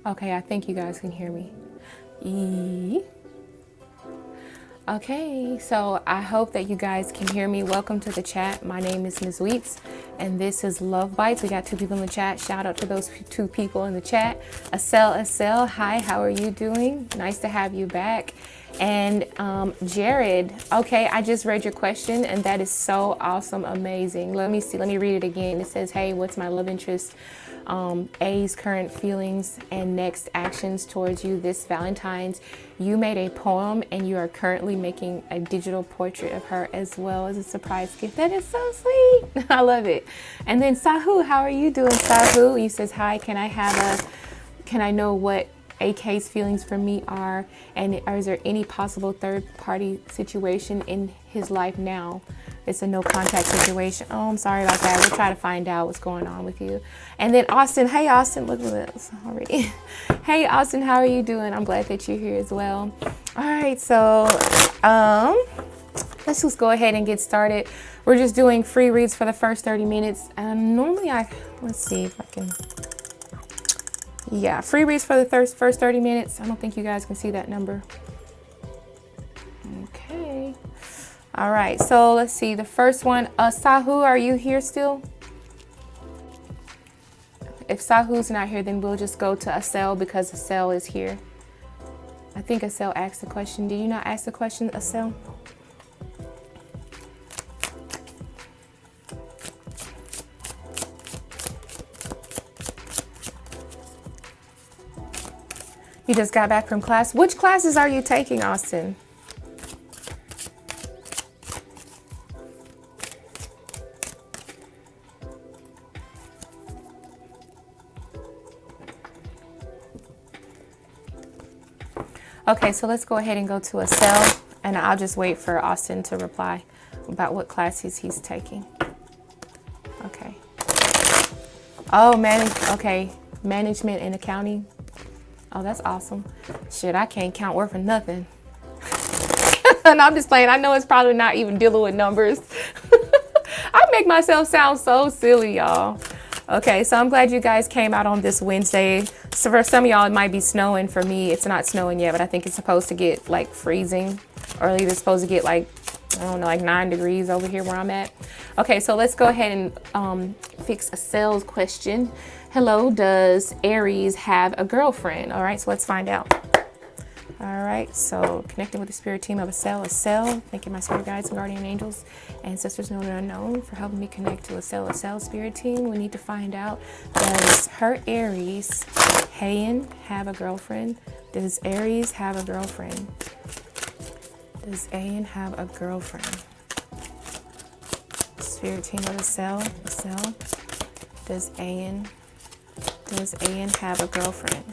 Okay, I think you guys can hear me. Okay, so I hope that you guys can hear me. Welcome to the chat. My name is Mizzweets, and this is Love Bytes. We got 2 people in the chat. Shout out to those 2 people in the chat. Acel, hi, how are you doing? Nice to have you back. And Jared, okay, I just read your question, and that is so awesome, amazing. Let me see, let me read it again. It says, hey, what's my love interest? A's current feelings and next actions towards you this Valentine's. You made a poem and you are currently making a digital portrait of her as well as a surprise gift. That is so sweet. I love it. And then Sahu, how are you doing, Sahu? He says, hi, can I know what AK's feelings for me are, and is there any possible third party situation in his life now? It's a no contact situation. Oh, I'm sorry about that. We'll try to find out what's going on with you. And then Austin, hey Austin, look at this already. Hey Austin, how are you doing? I'm glad that you're here as well. All right, so let's just go ahead and get started. We're just doing free reads for the first 30 minutes. Normally let's see if I can. Yeah, free reads for the first 30 minutes. I don't think you guys can see that number. Okay. All right, so let's see. The first one, Sahu, are you here still? If Sahu's not here, then we'll just go to Acel because Acel is here. I think Acel asked the question. Did you not ask the question, Acel? You just got back from class. Which classes are you taking, Austin? Okay, so let's go ahead and go to Acel, and I'll just wait for Austin to reply about what classes he's taking. Okay. Oh, management and accounting. Oh, that's awesome. Shit, I can't count worth for nothing. And I'm just playing. I know it's probably not even dealing with numbers. I make myself sound so silly, y'all. Okay, so I'm glad you guys came out on this Wednesday. So for some of y'all, it might be snowing. For me, it's not snowing yet, but I think it's supposed to get like freezing. Or at least it's supposed to get like, I don't know, like 9 degrees over here where I'm at. Okay, so let's go ahead and fix Acel's question. Hello, does Aries have a girlfriend? All right, so let's find out. All right, so connecting with the spirit team of Acel, thanking my spirit guides and guardian angels and sisters known and unknown for helping me connect to Acel spirit team. We need to find out, does her Aries, Hayen, have a girlfriend? Does Aries have a girlfriend? Does Hayen have a girlfriend? Spirit team of Acel, does Hayen have a girlfriend?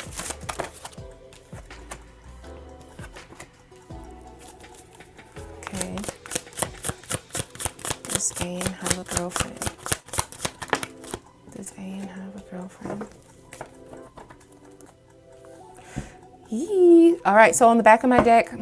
Okay. Does Hayen have a girlfriend? Does Hayen have a girlfriend? Yee. All right, so on the back of my deck,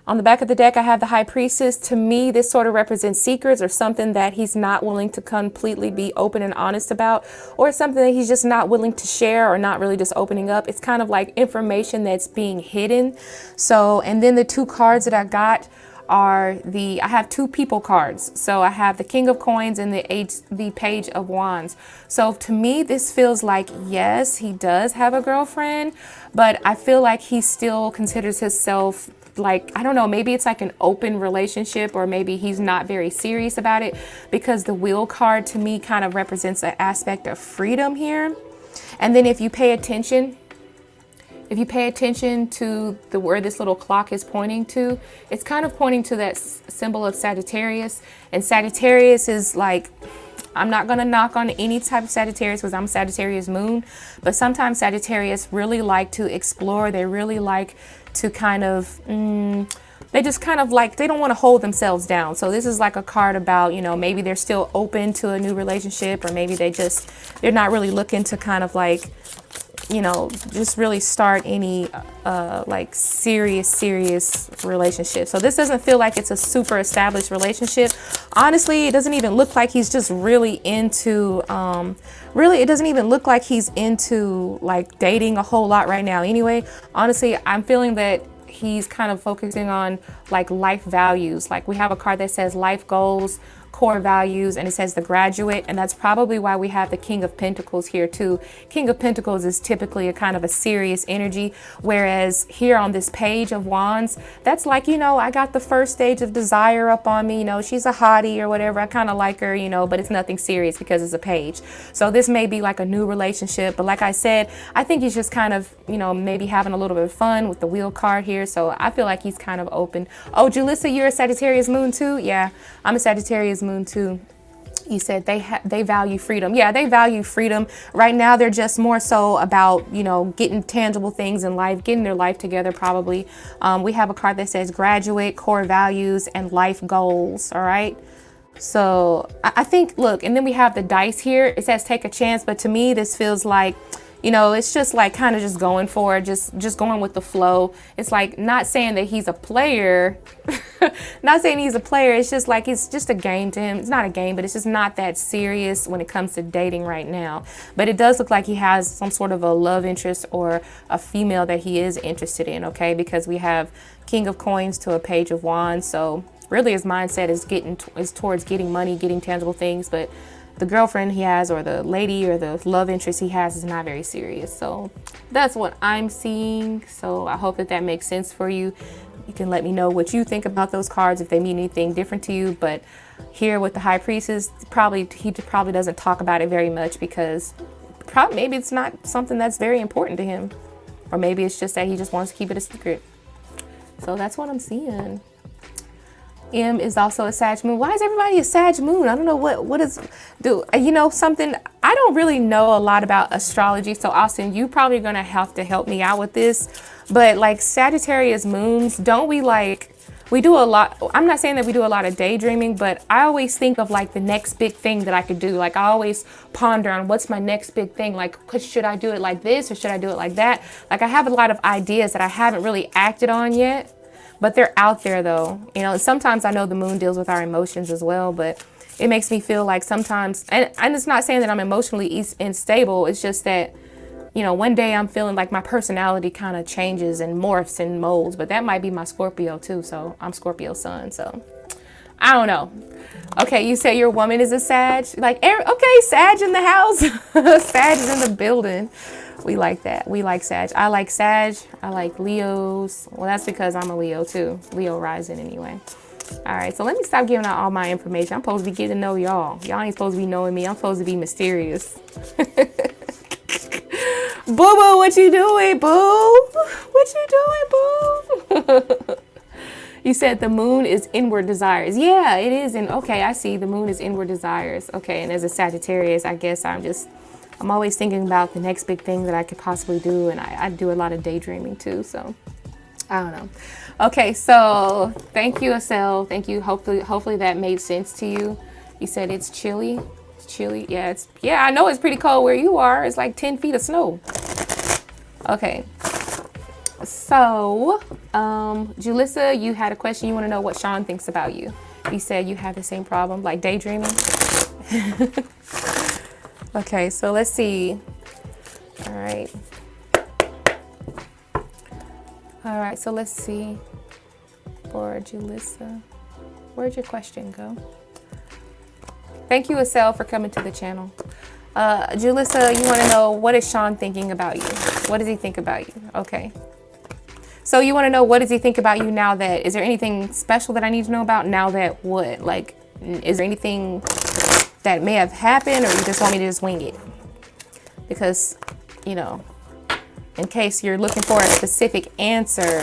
on the back of the deck, I have the High Priestess. To me, this sort of represents secrets or something that he's not willing to completely be open and honest about, or something that he's just not willing to share or not really just opening up. It's kind of like information that's being hidden. So, and then the 2 cards that I got are I have 2 people cards. So I have the King of Coins and the Page of Wands. So to me, this feels like, yes, he does have a girlfriend, but I feel like he still considers himself like, I don't know, maybe it's like an open relationship, or maybe he's not very serious about it, because the Wheel card to me kind of represents an aspect of freedom here. And then if you pay attention to where this little clock is pointing to, it's kind of pointing to that symbol of Sagittarius. And Sagittarius is like, I'm not going to knock on any type of Sagittarius because I'm Sagittarius moon, but sometimes Sagittarius really like to explore. They really like to kind of, they just kind of like, they don't want to hold themselves down. So this is like a card about, you know, maybe they're still open to a new relationship, or maybe they're not really looking to kind of like you know, just really start any like serious relationship. So this doesn't feel like it's a super established relationship. Honestly, it doesn't even look like he's just really into it doesn't even look like he's into like dating a whole lot right now anyway. Honestly, I'm feeling that he's kind of focusing on like life values. Like we have a card that says life goals, core values, and it says the graduate, and that's probably why we have the King of Pentacles here too. King of Pentacles is typically a kind of a serious energy, whereas here on this Page of Wands, that's like, you know, I got the first stage of desire up on me, you know, she's a hottie or whatever, I kind of like her, you know, but it's nothing serious because it's a page. So this may be like a new relationship, but like I said, I think he's just kind of, you know, maybe having a little bit of fun with the Wheel card here. So I feel like he's kind of open. Oh, Julissa, you're a Sagittarius moon too? Yeah, I'm a Sagittarius moon too. You said they value freedom. Yeah, they value freedom. Right now, they're just more so about, you know, getting tangible things in life, getting their life together probably. We have a card that says graduate, core values, and life goals. All right. So I think, look, and then we have the dice here. It says take a chance. But to me, this feels like, you know, it's just like kind of just going for it, just going with the flow. It's like not saying that he's a player, not saying he's a player. It's just like it's just a game to him. It's not a game, but it's just not that serious when it comes to dating right now. But it does look like he has some sort of a love interest or a female that he is interested in, okay? Because we have King of Coins to a Page of Wands. So really his mindset is towards getting money, getting tangible things, but the girlfriend he has or the lady or the love interest he has is not very serious. So that's what I'm seeing. So I hope that makes sense for you. You can let me know what you think about those cards, if they mean anything different to you. But here with the High Priestess, he probably doesn't talk about it very much because maybe it's not something that's very important to him. Or maybe it's just that he just wants to keep it a secret. So that's what I'm seeing. M is also a Sag moon. Why is everybody a Sag moon? I don't know what is, you know something, I don't really know a lot about astrology. So Austin, you probably gonna have to help me out with this. But like Sagittarius moons, don't we do a lot. I'm not saying that we do a lot of daydreaming, but I always think of like the next big thing that I could do. Like I always ponder on what's my next big thing. Like, should I do it like this or should I do it like that? Like I have a lot of ideas that I haven't really acted on yet. But they're out there though, you know, sometimes I know the moon deals with our emotions as well, but it makes me feel like sometimes, and it's not saying that I'm emotionally unstable. It's just that, you know, one day I'm feeling like my personality kind of changes and morphs and molds, but that might be my Scorpio too. So I'm Scorpio sun. So I don't know. Okay. You say your woman is a Sag, like, okay, Sag in the house. Sag is in the building. We like that. We like Sag. I like Sag. I like Leos. Well, that's because I'm a Leo too. Leo rising anyway. All right. So let me stop giving out all my information. I'm supposed to be getting to know y'all. Y'all ain't supposed to be knowing me. I'm supposed to be mysterious. Boo boo, what you doing, boo? What you doing, boo? You said the moon is inward desires. Yeah, it is. And okay, I see. The moon is inward desires. Okay. And as a Sagittarius, I guess I'm always thinking about the next big thing that I could possibly do. And I do a lot of daydreaming too. So I don't know. Okay. So thank you, Estelle. Thank you. Hopefully that made sense to you. You said it's chilly. It's chilly. Yeah. I know it's pretty cold where you are. It's like 10 feet of snow. Okay. So, Julissa, you had a question. You want to know what Sean thinks about you. You said you have the same problem, like daydreaming. Okay, so let's see. All right. So let's see for Julissa. Where'd your question go? Thank you, Estelle, for coming to the channel. Julissa, you want to know, what is Sean thinking about you? What does he think about you? Okay. So you want to know, what does he think about you now that, is there anything special that I need to know about now that what? Like, is there anything that may have happened, or you just want me to just wing it? Because, you know, in case you're looking for a specific answer,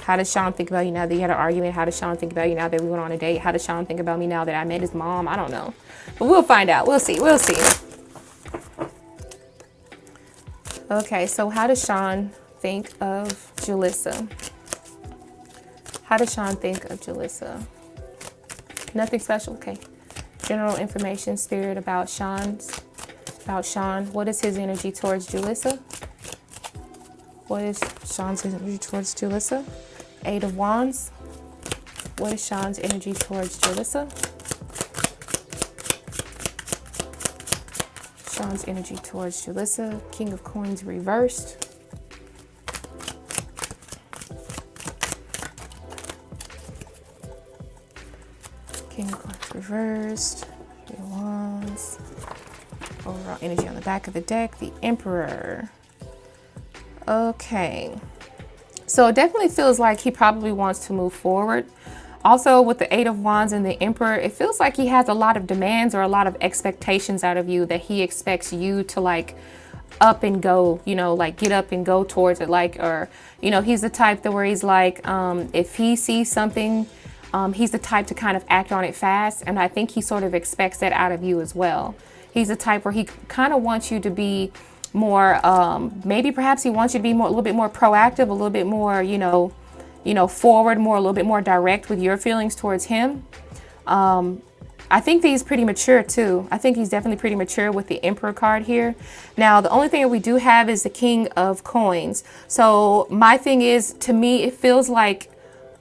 how does Sean think about you now that you had an argument? How does Sean think about you now that we went on a date? How does Sean think about me now that I met his mom? I don't know. But we'll find out. We'll see. We'll see. Okay, so how does Sean think of Julissa? How does Sean think of Julissa? Nothing special. Okay. General information, spirit, about Sean. What is his energy towards Julissa? What is Sean's energy towards Julissa? 8 of Wands. What is Sean's energy towards Julissa? Sean's energy towards Julissa. King of Coins reversed. King of Coins reversed. 3 of Wands. Overall energy on the back of the deck. The Emperor. Okay. So it definitely feels like he probably wants to move forward. Also, with the 8 of Wands and the Emperor, it feels like he has a lot of demands or a lot of expectations out of you that he expects you to like up and go, you know, like get up and go towards it. Like, or, you know, he's the type that where he's like, if he sees something, he's the type to kind of act on it fast. And I think he sort of expects that out of you as well. He's the type where he kind of wants you to be more, maybe perhaps he wants you to be more, a little bit more proactive, a little bit more, you know, forward, more, a little bit more direct with your feelings towards him. I think that he's pretty mature too. I think he's definitely pretty mature with the Emperor card here. Now, the only thing that we do have is the King of Coins. So my thing is, to me, it feels like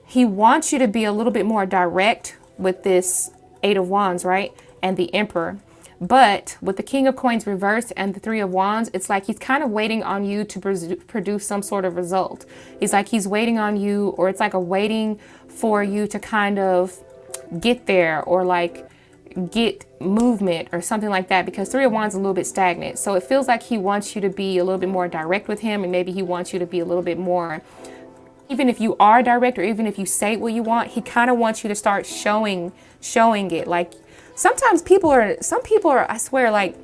he wants you to be a little bit more direct with this 8 of Wands, right? And the Emperor. But with the King of Coins reversed and the 3 of Wands, it's like he's kind of waiting on you to produce some sort of result. He's like he's waiting on you, or it's like a waiting for you to kind of get there, or like get movement or something like that, because 3 of Wands is a little bit stagnant. So it feels like he wants you to be a little bit more direct with him, and maybe he wants you to be a little bit more, even if you are direct or even if you say what you want, he kind of wants you to start showing it. Like, sometimes some people are, I swear, like,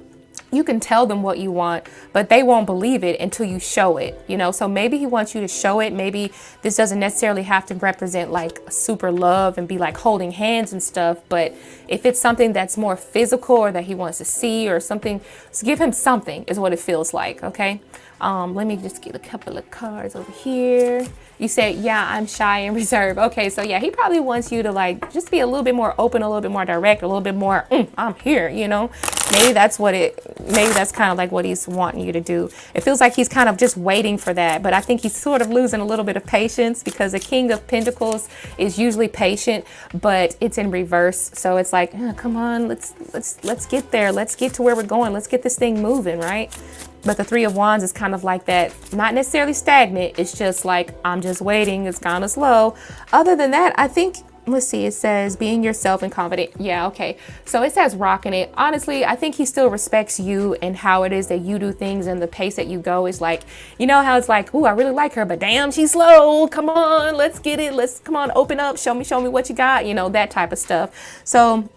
you can tell them what you want, but they won't believe it until you show it, you know? So maybe he wants you to show it. Maybe this doesn't necessarily have to represent like super love and be like holding hands and stuff. But if it's something that's more physical, or that he wants to see or something, so give him something is what it feels like. Okay. Let me just get a couple of cards over here. You said, yeah, I'm shy and reserved. Okay, so yeah, he probably wants you to like just be a little bit more open, a little bit more direct, a little bit more, I'm here, you know? Maybe that's kind of like what he's wanting you to do. It feels like he's kind of just waiting for that, but I think he's sort of losing a little bit of patience, because the King of Pentacles is usually patient, but it's in reverse. So it's like, come on, let's get there. Let's get to where we're going. Let's get this thing moving, right? But the 3 of Wands is kind of like that, not necessarily stagnant. It's just like, I'm just waiting. It's kind of slow. Other than that, I think, let's see, it says being yourself and confident. Yeah, okay. So it says rocking it. Honestly, I think he still respects you and how it is that you do things, and the pace that you go is like, you know how it's like, ooh, I really like her, but damn, she's slow. Come on, let's get it. Come on, open up. Show me what you got. You know, that type of stuff. So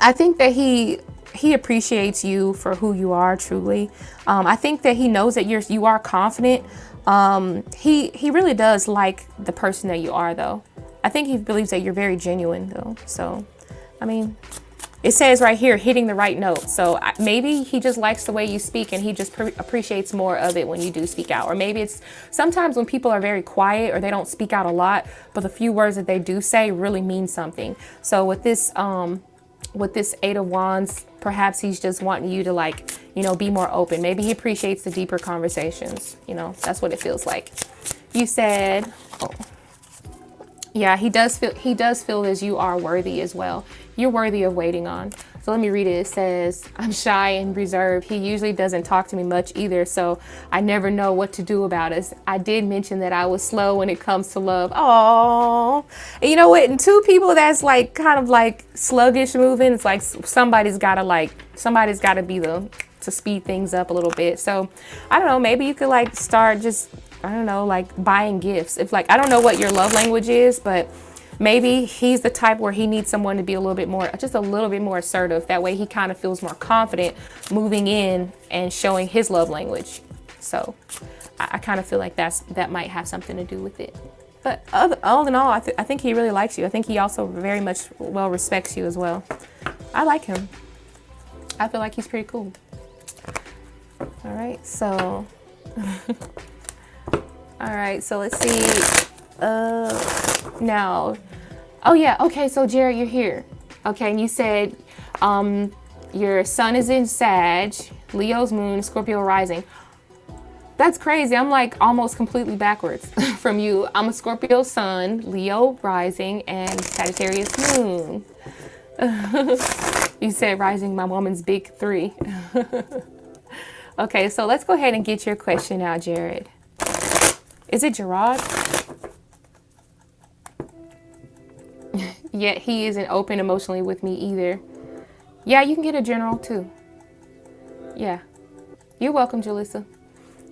I think that he appreciates you for who you are truly. I think that he knows that you are confident. He really does like the person that you are, though. I think he believes that you're very genuine, though. So, I mean, it says right here, hitting the right note. So maybe he just likes the way you speak, and he just appreciates more of it when you do speak out. Or maybe it's sometimes when people are very quiet or they don't speak out a lot, but the few words that they do say really mean something. So with this 8 of Wands, perhaps he's just wanting you to, like, you know, be more open. Maybe he appreciates the deeper conversations. You know, that's what it feels like. You said, oh, yeah, he does feel as you are worthy as well. You're worthy of waiting on. So let me read it. It says, I'm shy and reserved. He usually doesn't talk to me much either, so I never know what to do about it. I did mention that I was slow when it comes to love. Oh, you know what? And 2 people that's like kind of like sluggish moving, it's like somebody's got to be to speed things up a little bit. So I don't know, maybe you could like start just, I don't know, like buying gifts. If like, I don't know what your love language is, but maybe he's the type where he needs someone to be a little bit more assertive. That way he kind of feels more confident moving in and showing his love language. So I kind of feel like that might have something to do with it. But all in all, I think he really likes you. I think he also very much well respects you as well. I like him. I feel like he's pretty cool. All right, so let's see. Now, oh yeah, okay, so Jared, you're here. Okay, and you said your sun is in Sag, Leo's moon, Scorpio rising. That's crazy. I'm like almost completely backwards from you. I'm a Scorpio sun, Leo rising, and Sagittarius moon. You said rising, my woman's big 3. Okay, so let's go ahead and get your question out, Jared. Is it Gerard? Yet he isn't open emotionally with me either. Yeah, you can get a general too. Yeah. You're welcome, Jalissa.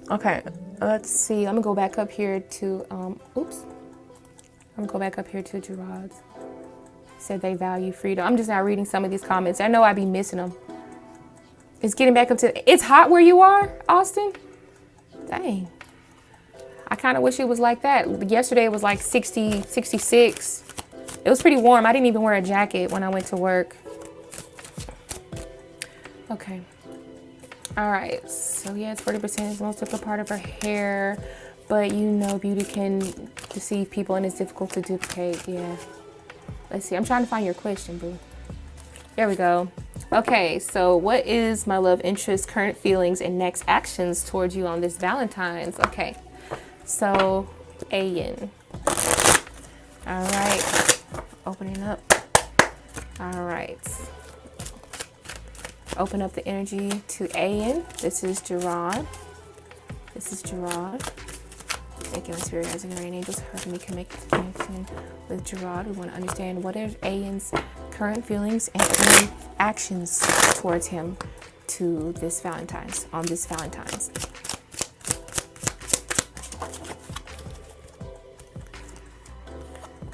Okay, let's see. I'm gonna go back up here to, oops. I'm gonna go back up here to Gerard's. Said they value freedom. I'm just not reading some of these comments. I know I be missing them. It's getting back up to, it's hot where you are, Austin? Dang. I kind of wish it was like that. Yesterday it was like 60, 66. It was pretty warm. I didn't even wear a jacket when I went to work. Okay. All right. So yeah, it's 40% is the most difficult part of her hair. But you know beauty can deceive people and it's difficult to duplicate. Yeah. Let's see. I'm trying to find your question, boo. There we go. Okay, so what is my love interest, current feelings, and next actions towards you on this Valentine's? Okay, so Ayan. All right, opening up. All right. Open up the energy to Ayan. This is Gerard. This is Gerard. Thank you, Spirit, guides, and Reyna angels, helping me connect connection with Gerard. We want to understand what are Ayan's current feelings and any actions towards him to this Valentine's, on this Valentine's.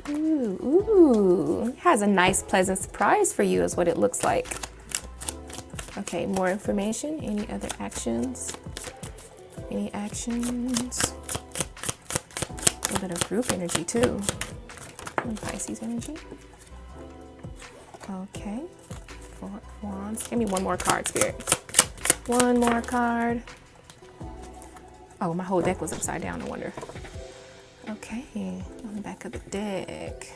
Ooh, has a nice, pleasant surprise for you is what it looks like. Okay, more information. Any other actions? Any actions? A little bit of group energy too. And Pisces energy. Okay. 4 of Wands. Give me one more card, Spirit. One more card. Oh, my whole deck was upside down, I wonder. Okay. On the back of the deck.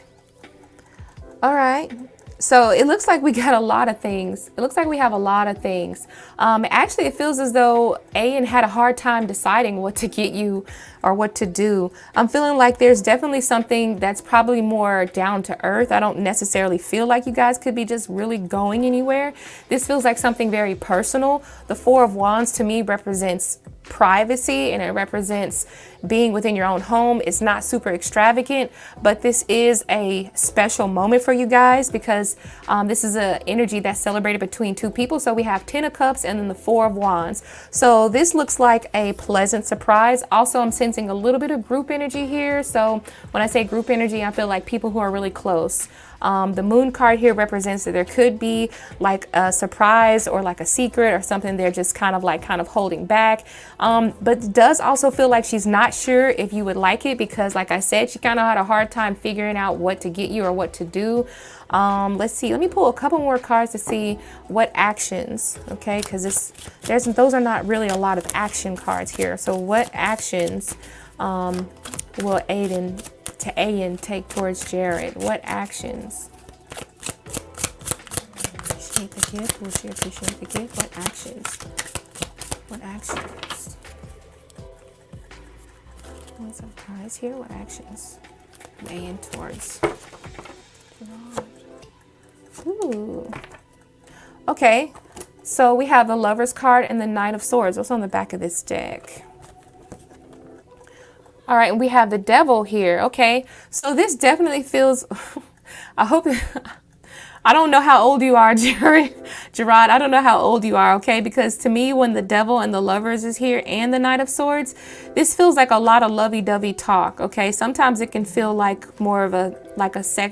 All right. So it looks like we got a lot of things. It looks like we have a lot of things. Actually, it feels as though Ayan had a hard time deciding what to get you or what to do. I'm feeling like there's definitely something that's probably more down to earth. I don't necessarily feel like you guys could be just really going anywhere. This feels like something very personal. The 4 of Wands to me represents privacy and it represents being within your own home. It's not super extravagant, but this is a special moment for you guys because this is an energy that's celebrated between 2 people. So we have 10 of Cups and then the 4 of Wands. So this looks like a pleasant surprise. Also, I'm sensing a little bit of group energy here. So when I say group energy, I feel like people who are really close. The moon card here represents that there could be like a surprise or like a secret or something they're just kind of holding back. But it does also feel like she's not sure if you would like it because like I said, she kind of had a hard time figuring out what to get you or what to do. Let's see, let me pull a couple more cards to see what actions, okay? Because those are not really a lot of action cards here. So what actions will Ayan take towards Jared? What actions? Appreciate the gift. Will she appreciate the gift? What actions? What actions? What surprise here? What actions? Ayan towards Gerard. Ooh. Okay, so we have the Lover's card and the Knight of Swords. What's on the back of this deck? All right, and we have the Devil here. Okay, so this definitely feels, I hope, I don't know how old you are, Gerard. I don't know how old you are, okay? Because to me, when the Devil and the Lovers is here and the Knight of Swords, this feels like a lot of lovey-dovey talk, okay? Sometimes it can feel like more of a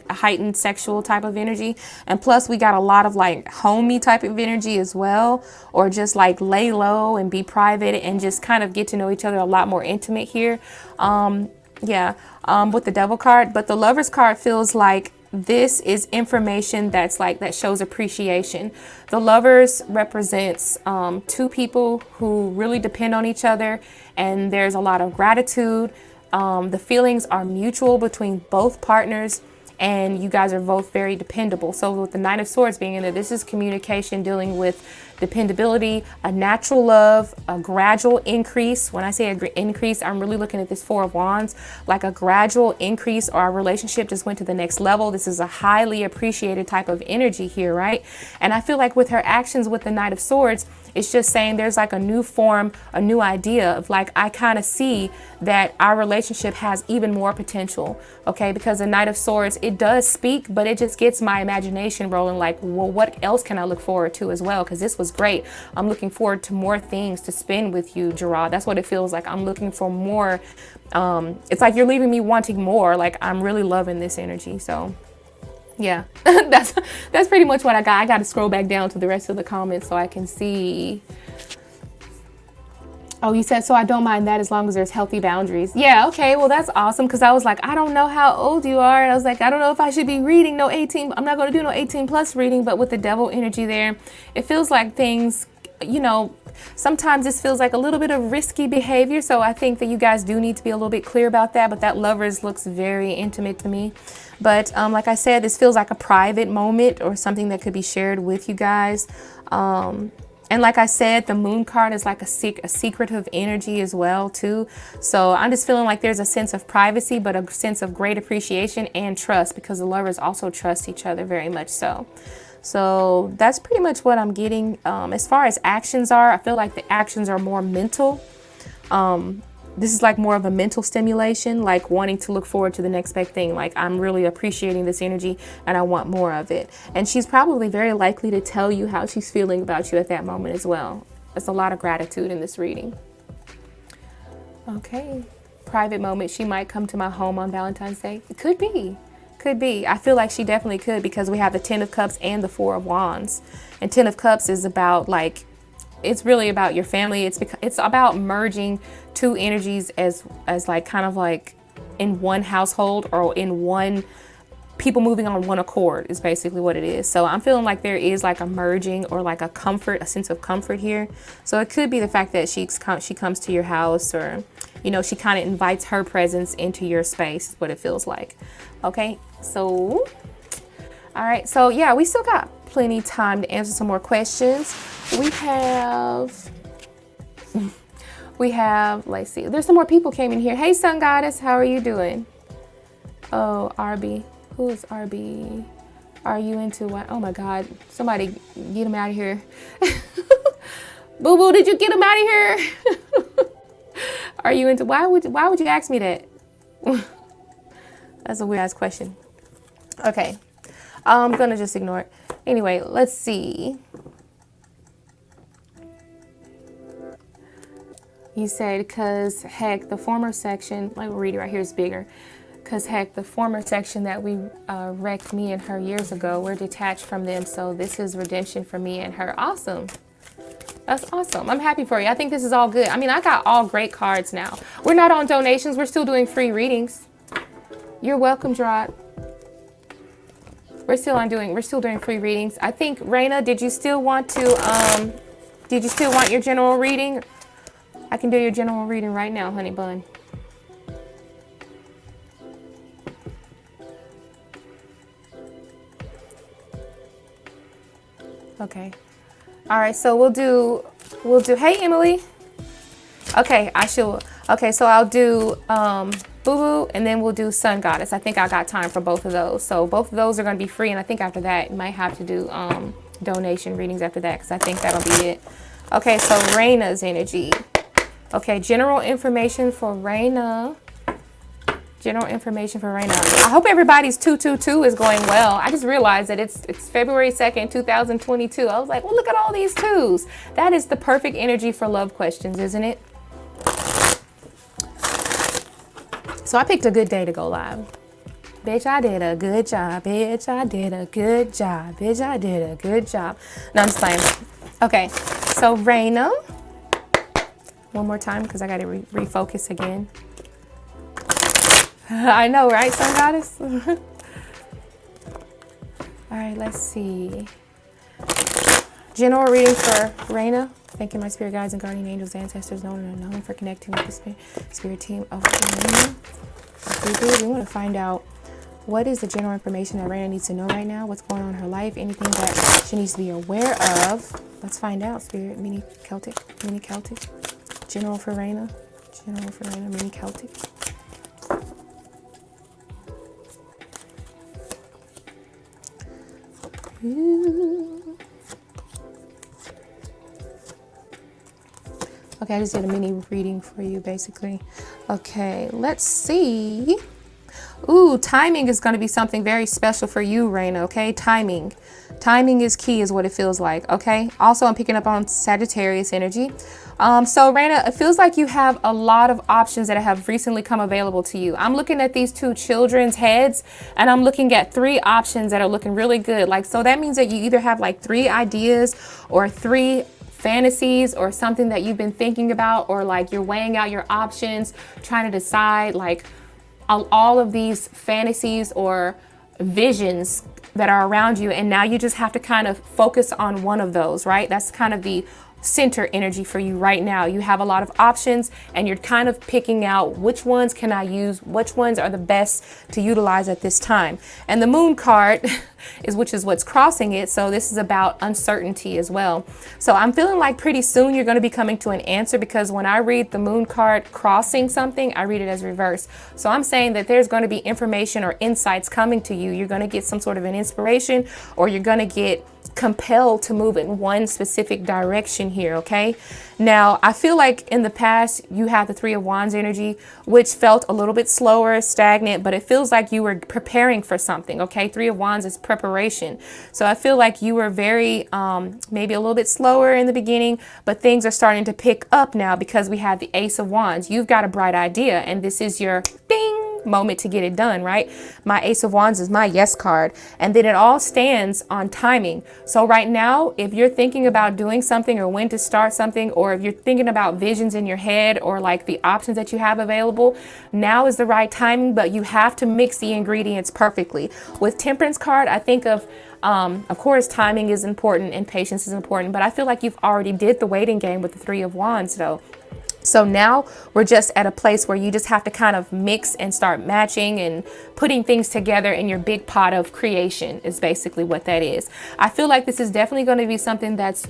heightened sexual type of energy. And plus we got a lot of like homey type of energy as well, or just like lay low and be private and just kind of get to know each other a lot more intimate here. With the Devil card, but the Lover's card feels like this is information that shows appreciation. The Lovers represents 2 people who really depend on each other, and there's a lot of gratitude. The feelings are mutual between both partners, and you guys are both very dependable. So with the Knight of Swords being in there, this is communication, dealing with dependability, a natural love, a gradual increase. When I say increase, I'm really looking at this Four of Wands, like a gradual increase, or our relationship just went to the next level. This is a highly appreciated type of energy here, right? And I feel like with her actions with the Knight of Swords, it's just saying there's like a new form, a new idea of like, I kind of see that our relationship has even more potential, okay? Because the Knight of Swords, it does speak, but it just gets my imagination rolling like, well, what else can I look forward to as well? Because this was great. I'm looking forward to more things to spend with you, Gerard. That's what it feels like. I'm looking for more. It's like you're leaving me wanting more. Like, I'm really loving this energy. So yeah, that's pretty much what I got. I got to scroll back down to the rest of the comments so I can see. Oh, you said, so I don't mind that as long as there's healthy boundaries. Yeah, okay, well, that's awesome, because I was like, I don't know how old you are. And I was like, I don't know if I should be reading no 18. I'm not going to do no 18 plus reading, but with the devil energy there, it feels like things, you know, sometimes this feels like a little bit of risky behavior. So I think that you guys do need to be a little bit clear about that. But that Lovers looks very intimate to me. But like I said, this feels like a private moment or something that could be shared with you guys. And like I said, the Moon card is like a secretive energy as well too. So I'm just feeling like there's a sense of privacy, but a sense of great appreciation and trust, because the lovers also trust each other very much so. So that's pretty much what I'm getting. As far as actions are, I feel like the actions are more mental. This is like more of a mental stimulation, like wanting to look forward to the next big thing. Like, I'm really appreciating this energy and I want more of it. And she's probably very likely to tell you how she's feeling about you at that moment as well. There's a lot of gratitude in this reading. Okay. Private moment. She might come to my home on Valentine's Day. It could be. Could be. I feel like she definitely could, because we have the Ten of Cups and the Four of Wands. And Ten of Cups is about like, it's really about your family. It's about merging two energies as like kind of like in one household, or in one, people moving on one accord is basically what it is. So I'm feeling like there is like a merging, or like a comfort, a sense of comfort here. So it could be the fact that she comes to your house, or, you know, she kind of invites her presence into your space, is what it feels like. Okay, so all right, so yeah, we still got plenty time to answer some more questions. We have, let's see, there's some more people came in here. Hey, Sun Goddess, how are you doing? Oh, RB. Who is RB? Are you into what? Oh my God, somebody get him out of here. Boo Boo, did you get him out of here? Are you into, why would you ask me that? That's a weird ass question. Okay, I'm gonna just ignore it. Anyway, let's see. You said, because heck, the former section, like we'll read it right here, is bigger. Because heck, the former section that we wrecked me and her years ago, we're detached from them. So this is redemption for me and her. Awesome. That's awesome. I'm happy for you. I think this is all good. I mean, I got all great cards now. We're not on donations. We're still doing free readings. You're welcome, Gerard. We're still doing free readings. I think, Reyna, did you still want your general reading? I can do your general reading right now, honey bun. Okay. All right, so we'll do, hey, Emily. Okay, okay, so I'll do Boo Boo, and then we'll do Sun Goddess. I think I got time for both of those. So both of those are going to be free, and I think after that, you might have to do donation readings after that, because I think that'll be it. Okay, so Reyna's energy. Okay, general information for Reyna. General information for Reyna. I hope everybody's 222 is going well. I just realized that it's February 2nd, 2022. I was like, well, look at all these twos. That is the perfect energy for love questions, isn't it? So I picked a good day to go live. Bitch, I did a good job. Bitch, I did a good job. Bitch, I did a good job. No, I'm just playing. Okay, so Reyna. One more time, because I got to refocus again. I know, right, Sun Goddess? All right, let's see. General reading for Reyna. Thanking my spirit guides and guardian angels, ancestors, known and unknown, for connecting with the spirit team of Reyna. We want to find out What is the general information that Reyna needs to know right now? What's going on in her life? Anything that she needs to be aware of? Let's find out, Spirit. Mini Celtic. General for Reyna. Mini Celtic. Ooh. Okay, I just did a mini reading for you, basically. Okay, let's see. Ooh, timing is going to be something very special for you, Reyna, okay? Timing. Timing is key is what it feels like, okay? Also, I'm picking up on Sagittarius energy. So, Reyna, it feels like you have a lot of options that have recently come available to you. I'm looking at these two children's heads, and I'm looking at 3 options that are looking really good. Like, so that means that you either have like 3 ideas or 3 fantasies or something that you've been thinking about, or like you're weighing out your options, trying to decide like all of these fantasies or visions that are around you, and now you just have to kind of focus on one of those, right? That's kind of the center energy for you right now. You have a lot of options and you're kind of picking out which ones can I use, which ones are the best to utilize at this time. And the moon card which is what's crossing it. So this is about uncertainty as well. So I'm feeling like pretty soon you're going to be coming to an answer, because when I read the moon card crossing something, I read it as reverse. So I'm saying that there's going to be information or insights coming to you. You're going to get some sort of an inspiration, or you're going to get compelled to move in one specific direction here. Okay. Now I feel like in the past you had the 3 of Wands energy, which felt a little bit slower, stagnant, but it feels like you were preparing for something. Okay. 3 of Wands is preparation. So I feel like you were very, maybe a little bit slower in the beginning, but things are starting to pick up now because we have the Ace of Wands. You've got a bright idea, and this is your ding moment to get it done, right? My Ace of Wands is my yes card, and then it all stands on timing. So right now, if you're thinking about doing something or when to start something, or if you're thinking about visions in your head or like the options that you have available, now is the right timing, but you have to mix the ingredients perfectly. With Temperance card, I think of course, timing is important and patience is important, but I feel like you've already did the waiting game with the 3 of Wands though. So now we're just at a place where you just have to kind of mix and start matching and putting things together in your big pot of creation is basically what that is. I feel like this is definitely going to be something that's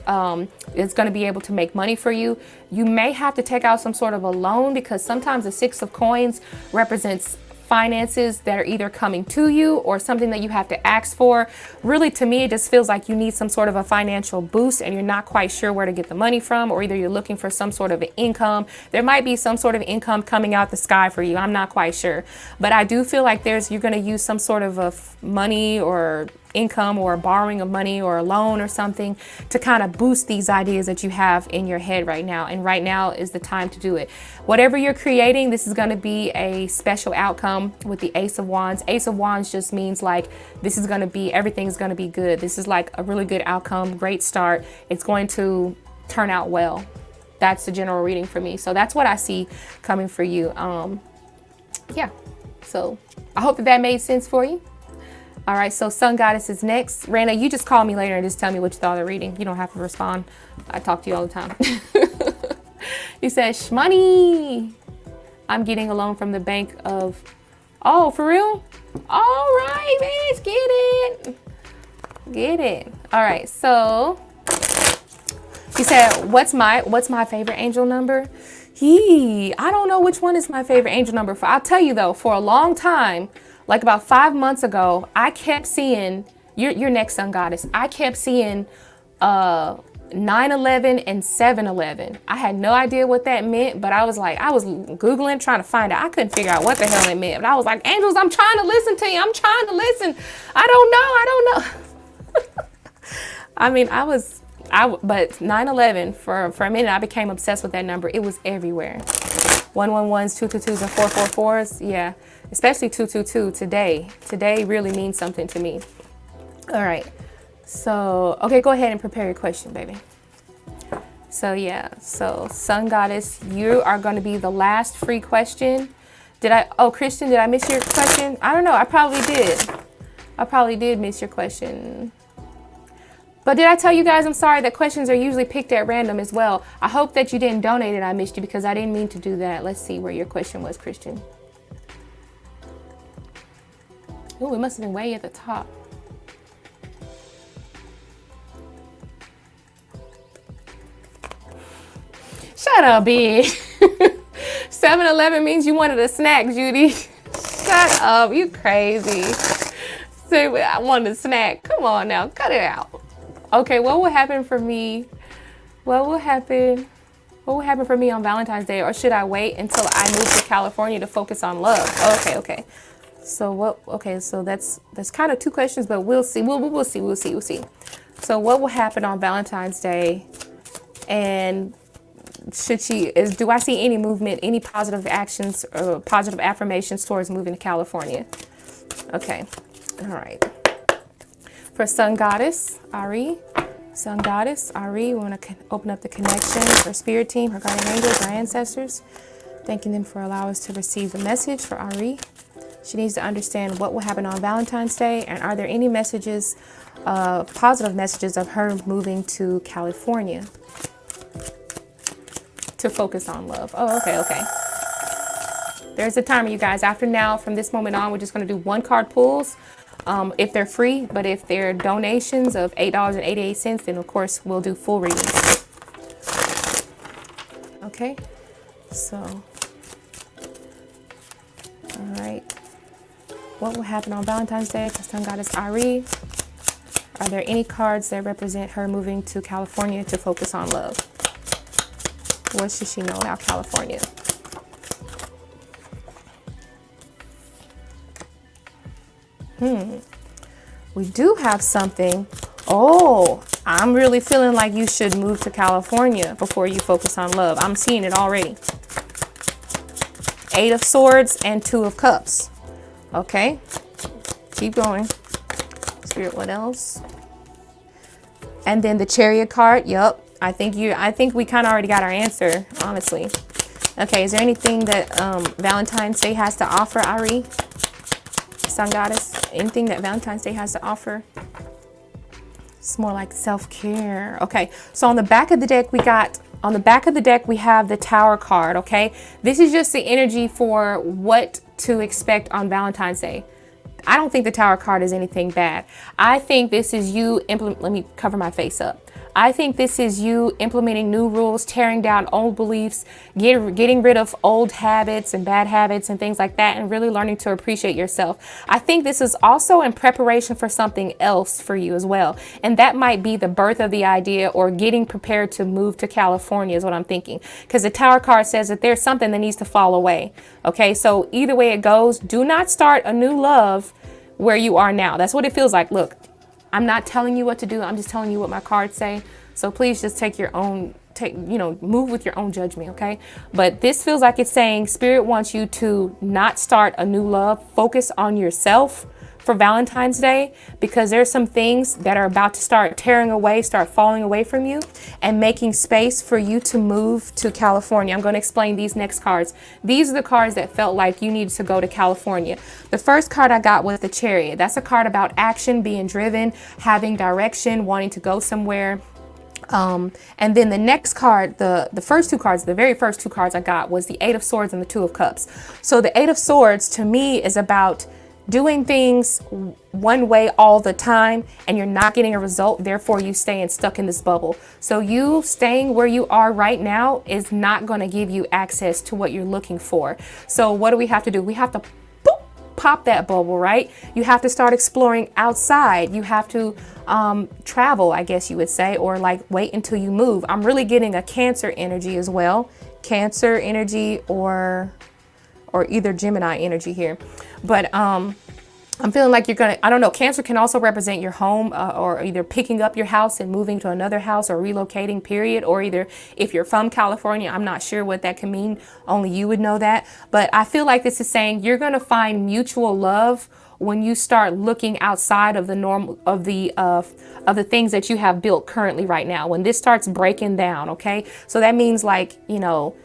is going to be able to make money for you. You may have to take out some sort of a loan, because sometimes the 6 of coins represents finances that are either coming to you or something that you have to ask for. Really, to me, it just feels like you need some sort of a financial boost and you're not quite sure where to get the money from, or either you're looking for some sort of an income. There might be some sort of income coming out the sky for you. I'm not quite sure, but I do feel like you're going to use some sort of a money or income or borrowing of money or a loan or something to kind of boost these ideas that you have in your head right now. And right now is the time to do it. Whatever you're creating, this is going to be a special outcome with the Ace of Wands. Ace of Wands just means like this is going to be, everything's going to be good. This is like a really good outcome, great start. It's going to turn out well. That's the general reading for me. So that's what I see coming for you. Yeah. So I hope that made sense for you. All right, so Sun Goddess is next. Reyna, you just call me later and just tell me what you thought of the reading. You don't have to respond. I talk to you all the time. You said, shmoney. I'm getting a loan from the bank of, oh, for real? All right, bitch, get it. Get it. All right, so you said, what's my favorite angel number? I don't know which one is my favorite angel number. I'll tell you though, for a long time, like about 5 months ago, I kept seeing, your next Sun Goddess, I kept seeing 9/11 and 7/11. I had no idea what that meant, but I was Googling, trying to find out. I couldn't figure out what the hell it meant. But I was like, angels, I'm trying to listen to you. I'm trying to listen. I don't know. I mean, but 9/11, for a minute, I became obsessed with that number. It was everywhere. 111s, 222s, and 444s. Yeah. Especially 222 today. Today really means something to me. All right. So, okay, go ahead and prepare your question, baby. So, yeah. So, Sun Goddess, you are going to be the last free question. Christian, did I miss your question? I don't know. I probably did. I probably did miss your question. But did I tell you guys, I'm sorry, that questions are usually picked at random as well. I hope that you didn't donate and I missed you, because I didn't mean to do that. Let's see where your question was, Christian. Oh, it must have been way at the top. Shut up, bitch. 7-Eleven means you wanted a snack, Judy. Shut up, you crazy. Say I wanted a snack. Come on now, cut it out. Okay, what will happen for me? What will happen for me on Valentine's Day? Or should I wait until I move to California to focus on love? Okay. So what, okay, so that's kind of two questions, but we'll see. We'll see. So what will happen on Valentine's Day? And do I see any movement, any positive actions or positive affirmations towards moving to California? Okay. All right. For Sun Goddess, Ari. Sun Goddess, Ari, we want to open up the connection with our spirit team, her guardian angels, our ancestors. Thanking them for allowing us to receive the message for Ari. She needs to understand what will happen on Valentine's Day, and are there any messages, positive messages of her moving to California to focus on love. Oh, okay. There's a timer, you guys. After now, from this moment on, we're just going to do one card pulls if they're free, but if they're donations of $8.88, then of course we'll do full readings. Okay, so all right, what will happen on Valentine's Day for Sun Goddess Ari? Are there any cards that represent her moving to California to focus on love? What should she know about California? We do have something. Oh, I'm really feeling like you should move to California before you focus on love. I'm seeing it already. 8 of Swords and 2 of Cups. Okay, keep going. Spirit, what else? And then the Chariot card. Yep. I think we kind of already got our answer, honestly. Okay, is there anything that Valentine's Day has to offer, Ari? Sun Goddess, anything that Valentine's Day has to offer? It's more like self-care. Okay, so on the back of the deck we have the Tower card, okay? This is just the energy for what to expect on Valentine's Day. I don't think the Tower card is anything bad. I think this is you let me cover my face up. I think this is you implementing new rules, tearing down old beliefs, getting rid of old habits and bad habits and things like that, and really learning to appreciate yourself. I think this is also in preparation for something else for you as well. And that might be the birth of the idea or getting prepared to move to California is what I'm thinking. Because the Tower card says that there's something that needs to fall away. Okay, so either way it goes, do not start a new love where you are now. That's what it feels like. Look, I'm not telling you what to do. I'm just telling you what my cards say. So please just move with your own judgment, okay? But this feels like it's saying Spirit wants you to not start a new love. Focus on yourself for Valentine's Day, because there's some things that are about to start tearing away, start falling away from you, and making space for you to move to California. I'm going to explain these next cards. These are the cards that felt like you needed to go to California. The first card I got was the Chariot. That's a card about action, being driven, having direction, wanting to go somewhere. And then the next card, the very first two cards I got was the 8 of Swords and the 2 of Cups. So the 8 of Swords to me is about doing things one way all the time, and you're not getting a result, therefore you staying stuck in this bubble. So you staying where you are right now is not going to give you access to what you're looking for. So what do we have to do? We have to pop that bubble, right? You have to start exploring outside. You have to travel, I guess you would say, or like wait until you move. I'm really getting a Cancer energy as well. Cancer energy or either Gemini energy here. But I'm feeling like you're gonna, I don't know, Cancer can also represent your home or either picking up your house and moving to another house or relocating, period. Or either if you're from California, I'm not sure what that can mean. Only you would know that. But I feel like this is saying you're gonna find mutual love when you start looking outside of the normal of the things that you have built currently right now. When this starts breaking down, okay? So that means like, you know,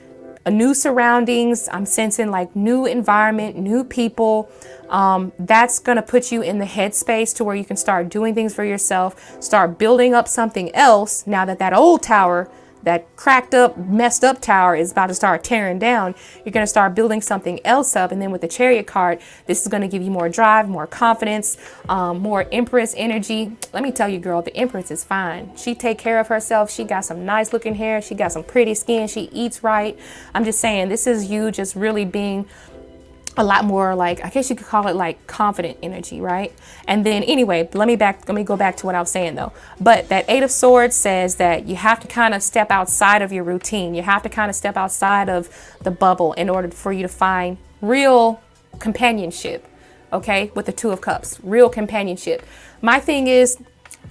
a new surroundings. I'm sensing like new environment, new people. That's going to put you in the headspace to where you can start doing things for yourself, start building up something else now that that old tower that cracked up, messed up tower is about to start tearing down. You're going to start building something else up. And then with the Chariot card, this is going to give you more drive, more confidence, more Empress energy. Let me tell you, girl, the Empress is fine. She take care of herself. She got some nice looking hair. She got some pretty skin. She eats right. I'm just saying, this is you just really being a lot more like, I guess you could call it like confident energy, right? And then anyway, let me go back to what I was saying though. But that Eight of Swords says that you have to kind of step outside of your routine. You have to kind of step outside of the bubble in order for you to find real companionship, okay? With the Two of Cups, real companionship. My thing is,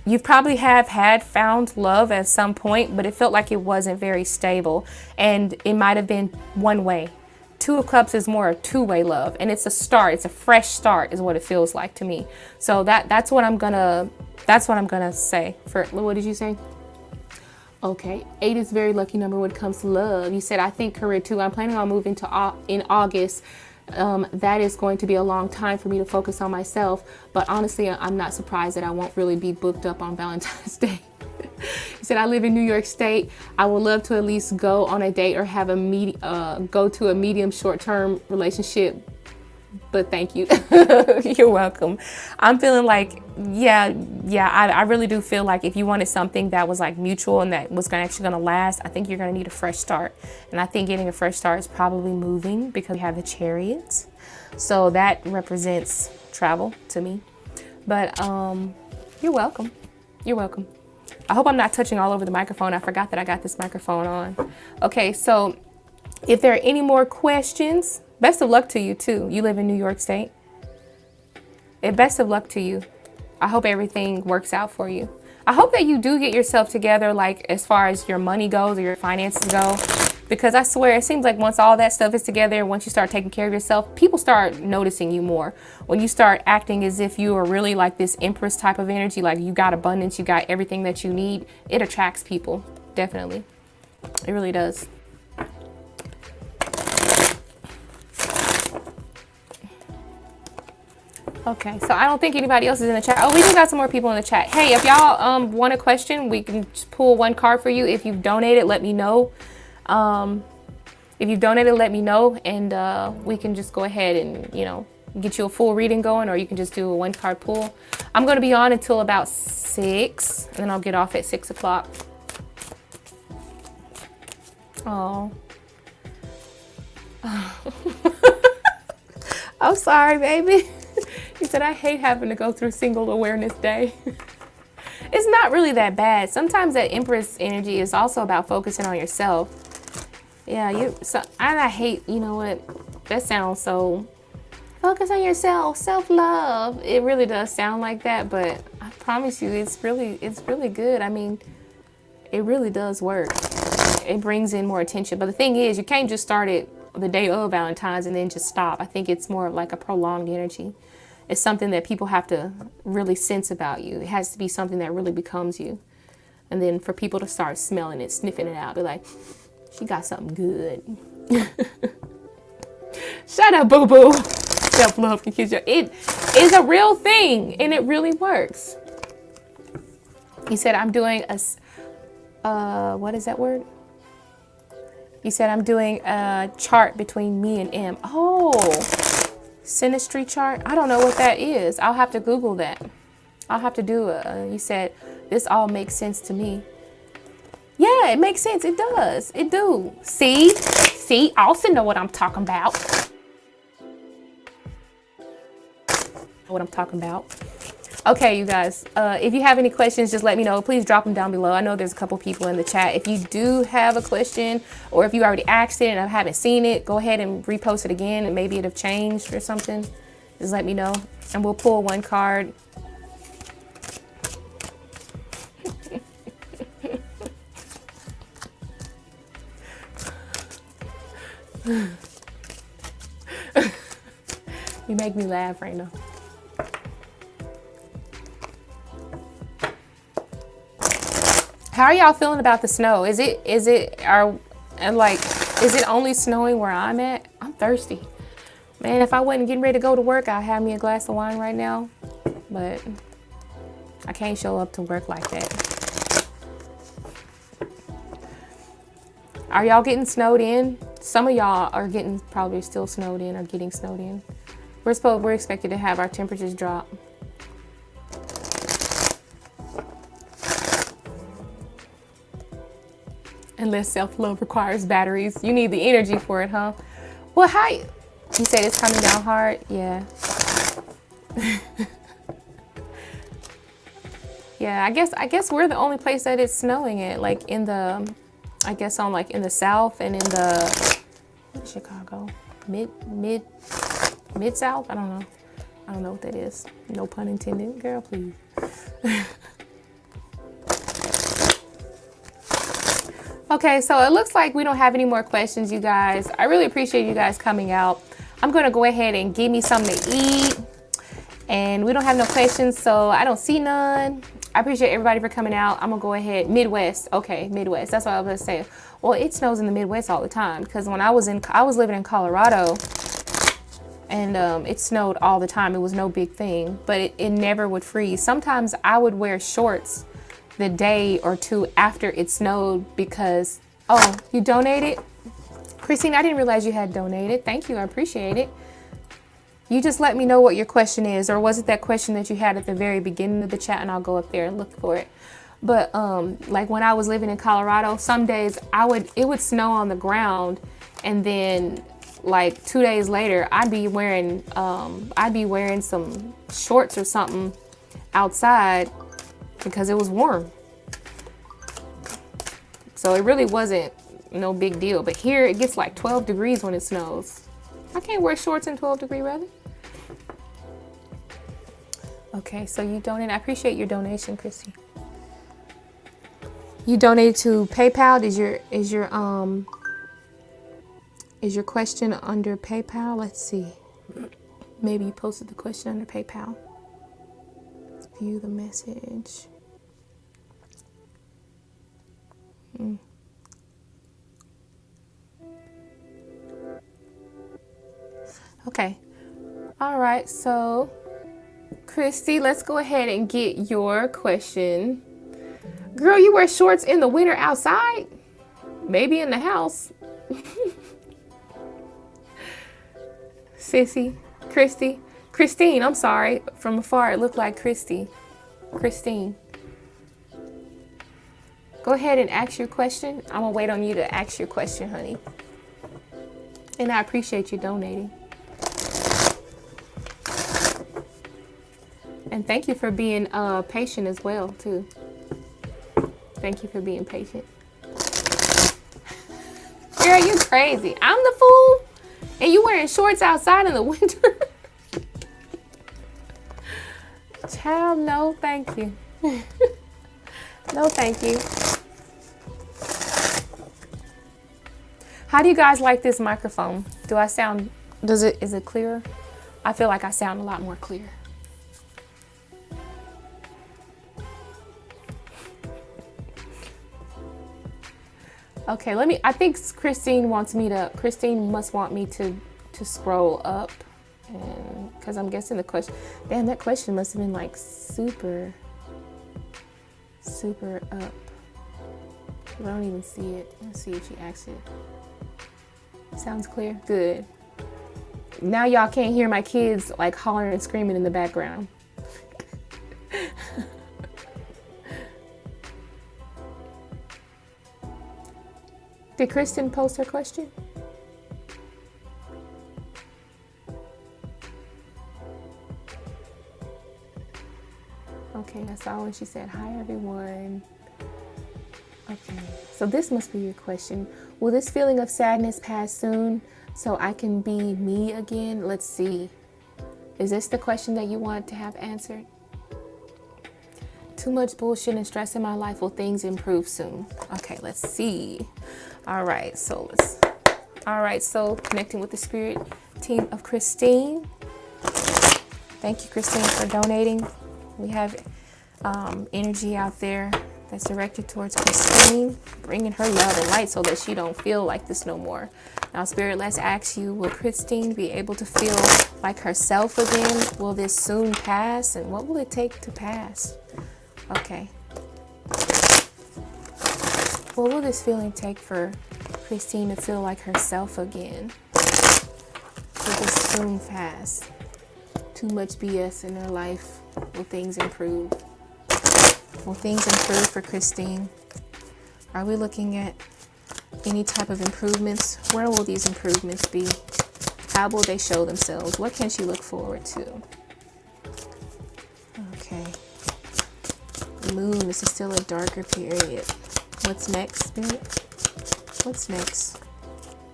you probably have found love at some point, but it felt like it wasn't very stable, and it might have been one way. Two of Cups is more a two-way love, and it's a start. It's a fresh start is what it feels like to me. So that's what I'm gonna say. For what did you say? Okay, 8 is a very lucky number when it comes to love. You said, I think career too. I'm planning on moving to in August. That is going to be a long time for me to focus on myself, but honestly, I'm not surprised that I won't really be booked up on Valentine's Day. He said, I live in New York State. I would love to at least go on a date or have go to a medium short-term relationship, but thank you. You're welcome. I'm feeling like, I really do feel like if you wanted something that was like mutual and that was actually going to last, I think you're going to need a fresh start. And I think getting a fresh start is probably moving, because we have the Chariots. So that represents travel to me. But you're welcome. You're welcome. I hope I'm not touching all over the microphone. I forgot that I got this microphone on. Okay, so if there are any more questions, best of luck to you too. You live in New York State. Best of luck to you. I hope everything works out for you. I hope that you do get yourself together, like as far as your money goes or your finances go, because I swear it seems like once all that stuff is together, once you start taking care of yourself, people start noticing you more. When you start acting as if you are really like this Empress type of energy, like you got abundance, you got everything that you need, it attracts people. Definitely. It really does. Okay, so I don't think anybody else is in the chat. Oh, we do got some more people in the chat. Hey, if y'all want a question, we can just pull one card for you. If you've donated, let me know. If you've donated, let me know, and we can just go ahead and, get you a full reading going, or you can just do a one card pull. I'm going to be on until about 6, and then I'll get off at 6 o'clock. Oh. I'm sorry, baby. He said, I hate having to go through Single Awareness Day. It's not really that bad. Sometimes that Empress energy is also about focusing on yourself. Yeah, I hate, you know what, that sounds so, focus on yourself, self-love. It really does sound like that, but I promise you, it's really good. I mean, it really does work. It brings in more attention. But the thing is, you can't just start it the day of Valentine's and then just stop. I think it's more of like a prolonged energy. It's something that people have to really sense about you. It has to be something that really becomes you. And then for people to start smelling it, sniffing it out, be like, she got something good. Shut up, boo-boo. Self-love can kill you. It is a real thing, and it really works. He said, I'm doing a, what is that word? He said, I'm doing a chart between me and M. Oh, synastry chart. I don't know what that is. I'll have to Google that. I'll have to do it. You said, this all makes sense to me. Yeah, it makes sense. It does. It do. See, I also know what I'm talking about. What I'm talking about. Okay, you guys, if you have any questions, just let me know. Please drop them down below. I know there's a couple people in the chat. If you do have a question, or if you already asked it and I haven't seen it, go ahead and repost it again, and maybe it'll have changed or something. Just let me know, and we'll pull one card. You make me laugh, Reyna. How are y'all feeling about the snow? Is it only snowing where I'm at? I'm thirsty. Man, if I wasn't getting ready to go to work, I'd have me a glass of wine right now. But I can't show up to work like that. Are y'all getting snowed in? Some of y'all are getting probably still snowed in or getting snowed in. We're expected to have our temperatures drop. Unless self-love requires batteries. You need the energy for it, huh? Well, how you said it's coming down hard? Yeah. Yeah, I guess we're the only place that it's snowing at, like in the, I guess on like in the south and in the Chicago mid south. I don't know what that is. No pun intended, girl, please. Okay, so it looks like we don't have any more questions, you guys. I really appreciate you guys coming out. I'm gonna go ahead and give me something to eat, and we don't have no questions, so I don't see none. I appreciate everybody for coming out. I'm gonna go ahead. Midwest. Okay, Midwest. That's what I was gonna say. Well, it snows in the Midwest all the time because when I was living in Colorado, and it snowed all the time. It was no big thing, but it never would freeze. Sometimes I would wear shorts the day or two after it snowed because, oh, you donated? Christine, I didn't realize you had donated. Thank you, I appreciate it. You just let me know what your question is, or was it that question that you had at the very beginning of the chat, and I'll go up there and look for it. But like when I was living in Colorado, some days it would snow on the ground, and then like 2 days later, I'd be wearing some shorts or something outside because it was warm. So it really wasn't no big deal. But here it gets like 12 degrees when it snows. I can't wear shorts in 12-degree weather. Okay, so you donated. I appreciate your donation, Christy. You donated to PayPal. Is your question under PayPal? Let's see. Maybe you posted the question under PayPal. View the message. Okay. All right. So, Christy, let's go ahead and get your question. Girl, you wear shorts in the winter outside? Maybe in the house. Sissy, Christine, I'm sorry. From afar, it looked like Christine. Go ahead and ask your question. I'm gonna wait on you to ask your question, honey. And I appreciate you donating. And thank you for being patient as well, too. Thank you for being patient. Girl, you crazy. I'm the fool? And you wearing shorts outside in the winter? Child, no thank you. No thank you. How do you guys like this microphone? Is it clearer? I feel like I sound a lot more clear. Okay, I think Christine must want me to scroll up, and because I'm guessing that question must have been like super up. I don't even see it. Let's see if she asked it. Sounds clear? Good. Now y'all can't hear my kids like hollering and screaming in the background. Did Kristen post her question? Okay, I saw when she said, hi everyone. Okay, so this must be your question. Will this feeling of sadness pass soon so I can be me again? Let's see. Is this the question that you want to have answered? Too much bullshit and stress in my life. Will things improve soon? Okay, let's see. All right, so connecting with the spirit team of Christine. Thank you, Christine, for donating. We have energy out there that's directed towards Christine, bringing her love and light so that she don't feel like this no more. Now, Spirit, let's ask you, will Christine be able to feel like herself again? Will this soon pass? And what will it take to pass? Okay. What will this feeling take for Christine to feel like herself again. Will this soon pass? Too much BS in her life. Will things improve? Will things improve for Christine? Are we looking at any type of improvements? Where will these improvements be? How will they show themselves? What can she look forward to? Okay. The moon, this is still a darker period. What's next, Spirit? What's next?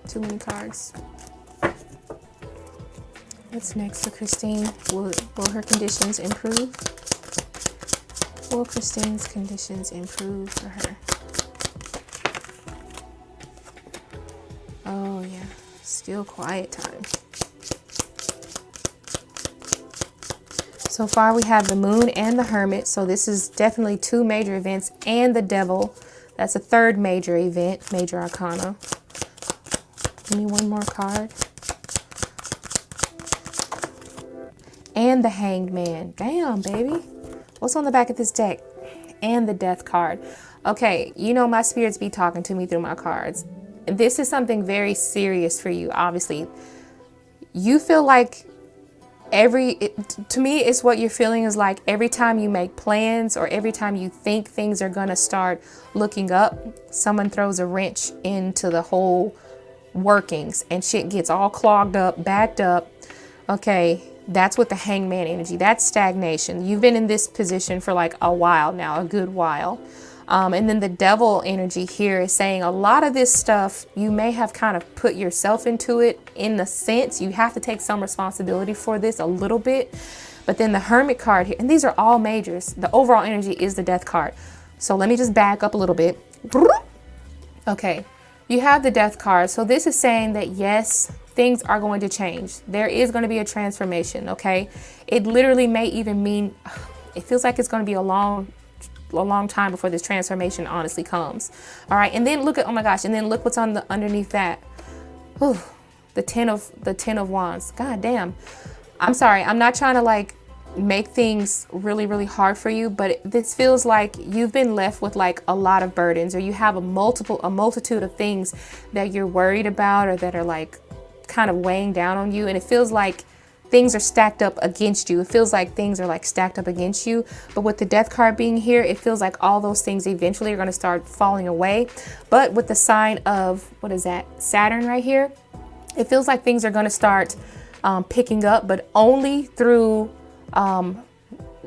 Too many cards. What's next for Christine? Will her conditions improve? Will Christine's conditions improve for her? Oh yeah, still quiet time. So far we have the moon and the hermit. So this is definitely two major events, and the devil. That's a third major event, major arcana. Give me one more card. And the hanged man. Damn, baby. What's on the back of this deck? And the death card. Okay, you know my spirits be talking to me through my cards. This is something very serious for you, obviously. You feel like to me, it's what you're feeling is like every time you make plans or every time you think things are going to start looking up, someone throws a wrench into the whole workings and shit gets all clogged up, backed up. Okay, that's what the hangman energy, that's stagnation. You've been in this position for like a while now, a good while. And then the devil energy here is saying a lot of this stuff, you may have kind of put yourself into it in the sense you have to take some responsibility for this a little bit. But then the hermit card here, and these are all majors. The overall energy is the death card. So let me just back up a little bit. Okay, you have the death card. So this is saying that yes, things are going to change. There is going to be a transformation, okay? It literally may even mean, it feels like it's going to be a long time before this transformation honestly comes. All right, and then look at, oh my gosh, and then look what's on the underneath that. Whew, the 10 of wands. God damn. I'm sorry, I'm not trying to like make things really, really hard for you, but this feels like you've been left with like a lot of burdens, or you have a multitude of things that you're worried about or that are like kind of weighing down on you, and it feels like things are stacked up against you. It feels like things are like stacked up against you. But with the death card being here, it feels like all those things eventually are going to start falling away. But with the sign of, what is that? Saturn right here. It feels like things are going to start picking up, but only through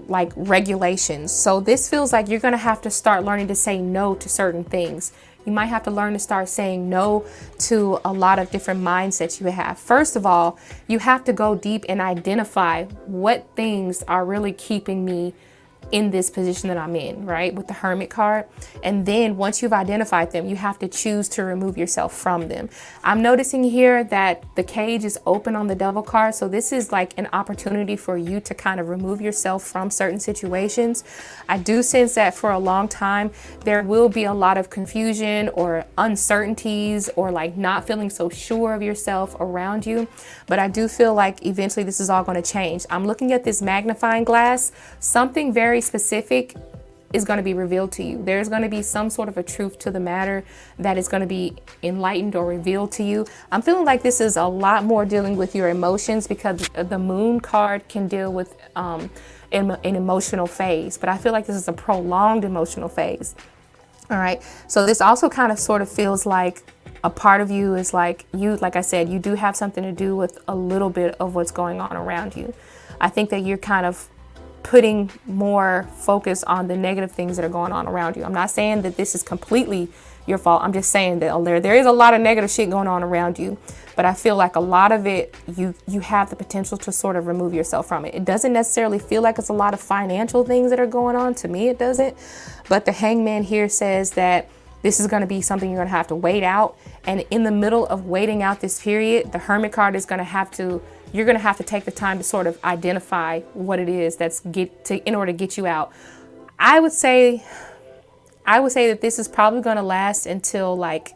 like regulations. So this feels like you're going to have to start learning to say no to certain things. You might have to learn to start saying no to a lot of different mindsets you have. First of all, you have to go deep and identify what things are really keeping me in this position that I'm in, right? With the Hermit card. And then once you've identified them, you have to choose to remove yourself from them. I'm noticing here that the cage is open on the Devil card. So this is like an opportunity for you to kind of remove yourself from certain situations. I do sense that for a long time, there will be a lot of confusion or uncertainties or like not feeling so sure of yourself around you. But I do feel like eventually this is all going to change. I'm looking at this magnifying glass. Something very specific is going to be revealed to you. There's going to be some sort of a truth to the matter that is going to be enlightened or revealed to you. I'm feeling like this is a lot more dealing with your emotions, because the moon card can deal with an emotional phase, but I feel like this is a prolonged emotional phase. All right. So this also kind of sort of feels like a part of you is like you, like I said, you do have something to do with a little bit of what's going on around you. I think that you're kind of putting more focus on the negative things that are going on around you. I'm not saying that this is completely your fault. I'm just saying that there is a lot of negative shit going on around you, but I feel like a lot of it, you have the potential to sort of remove yourself from it. It doesn't necessarily feel like it's a lot of financial things that are going on. To me, it doesn't. But the Hangman here says that this is going to be something you're going to have to wait out. And in the middle of waiting out this period, the Hermit card is going to have to, you're going to have to take the time to sort of identify what it is that's in order to get you out. I would say that this is probably going to last until like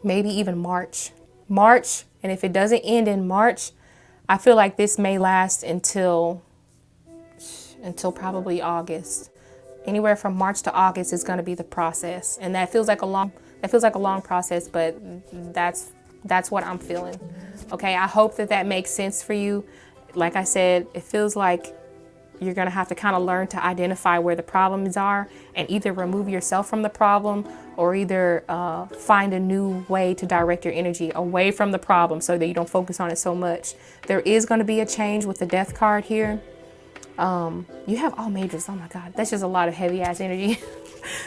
maybe even March. And if it doesn't end in March, I feel like this may last until probably August. Anywhere from March to August is going to be the process. And that feels like It feels like a long process, but that's what I'm feeling. Okay, I hope that makes sense for you. Like I said, it feels like you're going to have to kind of learn to identify where the problems are and either remove yourself from the problem or either find a new way to direct your energy away from the problem so that you don't focus on it so much. There is going to be a change with the death card here. You have all majors. Oh my God, that's just a lot of heavy ass energy.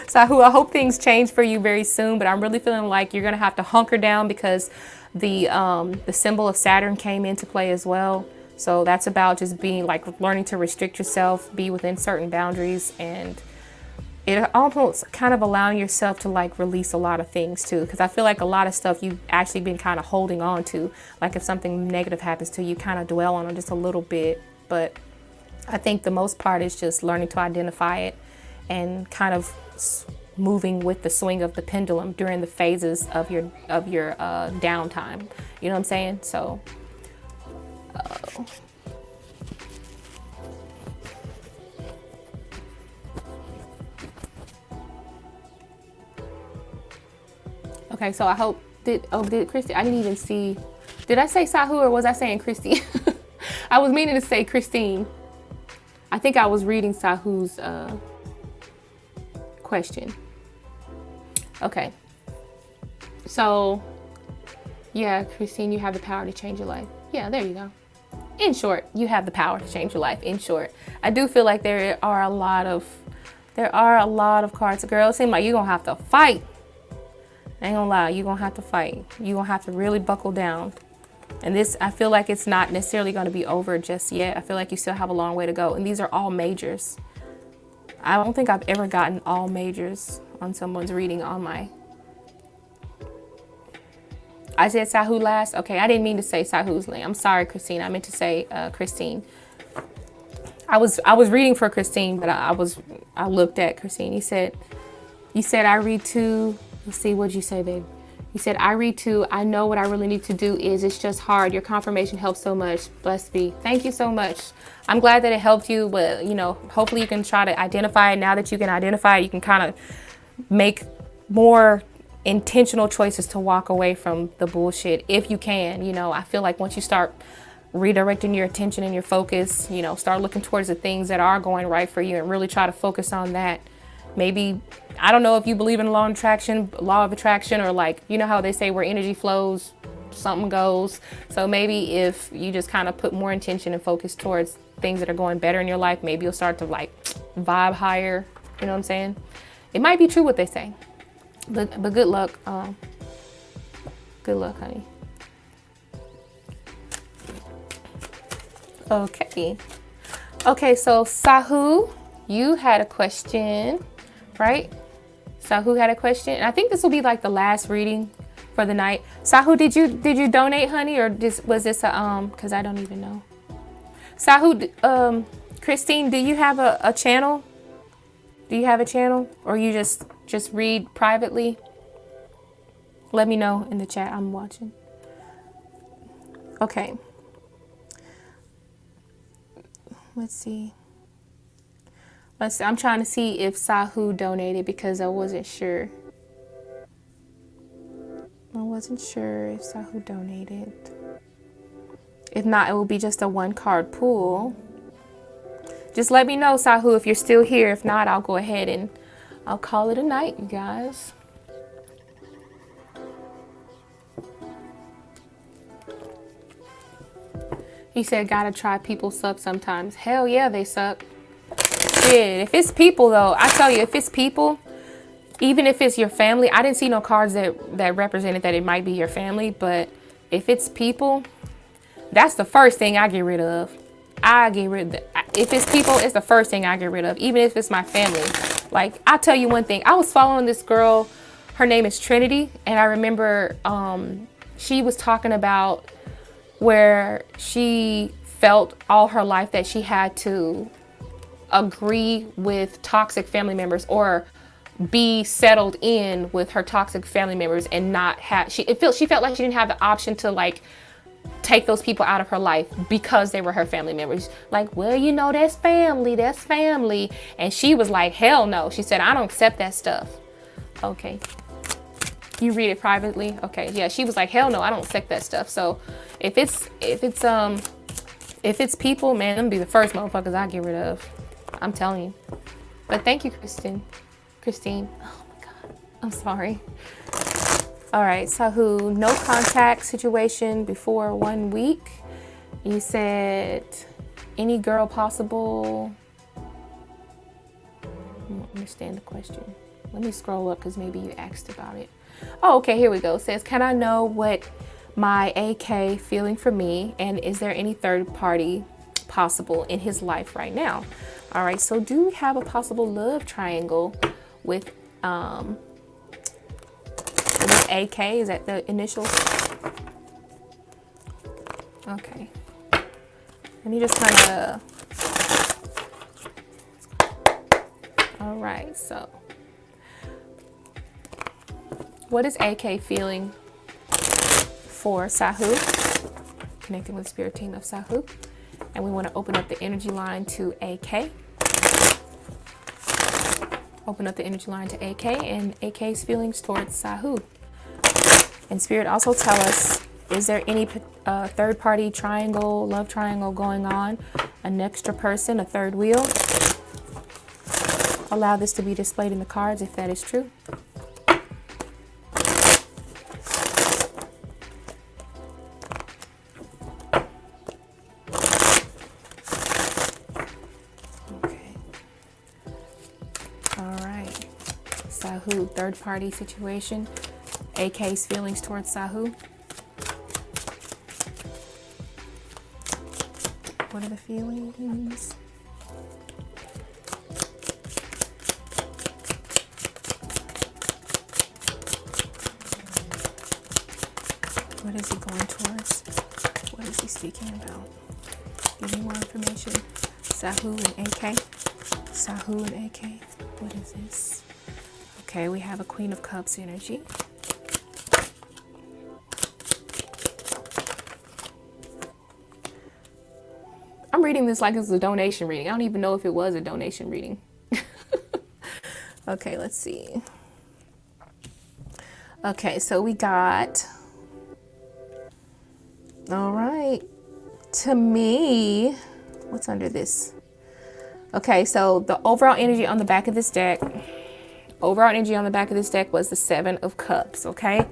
Sahu, I hope things change for you very soon, but I'm really feeling like you're going to have to hunker down because the symbol of Saturn came into play as well. So that's about just being like learning to restrict yourself, be within certain boundaries, and it almost kind of allowing yourself to like release a lot of things too. Because I feel like a lot of stuff you've actually been kind of holding on to. Like if something negative happens to you, kind of dwell on it just a little bit. But I think the most part is just learning to identify it and kind of moving with the swing of the pendulum during the phases of your downtime. You know what I'm saying? So. Okay, so I hope did Christy? I didn't even see. Did I say Sahu or was I saying Christy? I was meaning to say Christine. I think I was reading Sahu's question. Okay. So, yeah, Christine, you have the power to change your life. Yeah, there you go. In short, you have the power to change your life. In short, I do feel like there are a lot of cards. Girl, it seems like you're gonna have to fight. I ain't gonna lie, you're gonna have to fight. You're gonna have to really buckle down. And this, I feel like it's not necessarily gonna be over just yet. I feel like you still have a long way to go. And these are all majors. I don't think I've ever gotten all majors on someone's reading on my. I said Sahu last. Okay, I didn't mean to say Sahu's name. I'm sorry, Christine. I meant to say Christine. I was reading for Christine, but I looked at Christine. You said I read too. Let's see, what'd you say, babe? You said I read too. I know what I really need to do is. It's just hard. Your confirmation helps so much. Blessed be. Thank you so much. I'm glad that it helped you, but you know, hopefully you can try to identify it. Now that you can identify it, you can kind of make more intentional choices to walk away from the bullshit if you can. You know, I feel like once you start redirecting your attention and your focus, you know, start looking towards the things that are going right for you and really try to focus on that. Maybe, I don't know if you believe in law of attraction, or like, you know how they say where energy flows, something goes. So maybe if you just kind of put more intention and focus towards things that are going better in your life, maybe you'll start to like vibe higher. You know what I'm saying? It might be true what they say. But good luck. Good luck, honey. Okay, so Sahu, you had a question, right? Sahu had a question. And I think this will be like the last reading for the night. Sahu, did you donate, honey, or was this a because I don't even know. Sahu, Christine, do you have a channel? Do you have a channel, or you just read privately? Let me know in the chat. I'm watching. Okay. Let's see. I'm trying to see if Sahu donated because I wasn't sure. I wasn't sure if Sahu donated. If not, it will be just a 1-card pool. Just let me know, Sahu, if you're still here. If not, I'll go ahead and I'll call it a night, you guys. He said, gotta try, people suck sometimes. Hell yeah, they suck. Shit, if it's people though, I tell you, if it's people, even if it's your family, I didn't see no cards that represented that it might be your family, but if it's people, that's the first thing I get rid of. If it's people, it's the first thing I get rid of, even if it's my family. Like, I'll tell you one thing. I was following this girl. Her name is Trinity. And I remember she was talking about where she felt all her life that she had to agree with toxic family members or be settled in with her toxic family members and not have, she felt like she didn't have the option to like take those people out of her life because they were her family members. Like, well, you know, that's family. And she was like, hell no. She said, I don't accept that stuff. Okay. You read it privately? Okay, yeah. She was like, hell no, I don't accept that stuff. So if it's people, man, them be the first motherfuckers I get rid of. I'm telling you. But thank you, Christine. Oh my God, I'm sorry. All right, Sahu, no contact situation before 1 week. You said any girl possible. I don't understand the question. Let me scroll up because maybe you asked about it. Oh, okay, here we go. It says, can I know what my AK feeling for me, and is there any third party possible in his life right now? All right, so do we have a possible love triangle with AK? Is that the initial? Okay. Let me just kind of. All right, so what is AK feeling for Sahu? Connecting with the spirit team of Sahu. And we want to open up the energy line to AK. Open up the energy line to AK and AK's feelings towards Sahu. And spirit, also tell us, is there any third party triangle, love triangle going on? An extra person, a third wheel? Allow this to be displayed in the cards if that is true. Sahu, third party situation. AK's feelings towards Sahu. What are the feelings? What is he going towards? What is he speaking about? Give me more information. Sahu and AK. Sahu and AK. What is this? Okay, we have a Queen of Cups energy. I'm reading this like it's a donation reading. I don't even know if it was a donation reading. Okay, let's see. Okay, so we got... All right. To me, what's under this? Okay, so the overall energy on the back of this deck... Overall energy on the back of this deck was the Seven of Cups, okay?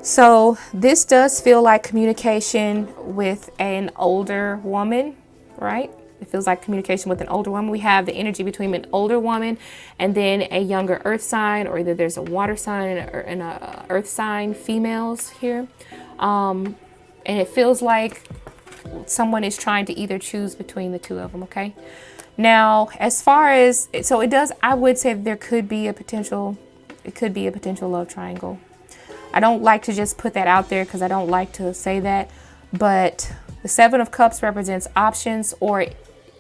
So this does feel like communication with an older woman, right? It feels like communication with an older woman. We have the energy between an older woman and then a younger earth sign, or either there's a water sign and a earth sign females here. And it feels like someone is trying to either choose between the two of them, okay? Now, as far as, so it does, I would say there could be a potential, it could be a potential love triangle. I don't like to just put that out there because I don't like to say that, but the Seven of Cups represents options or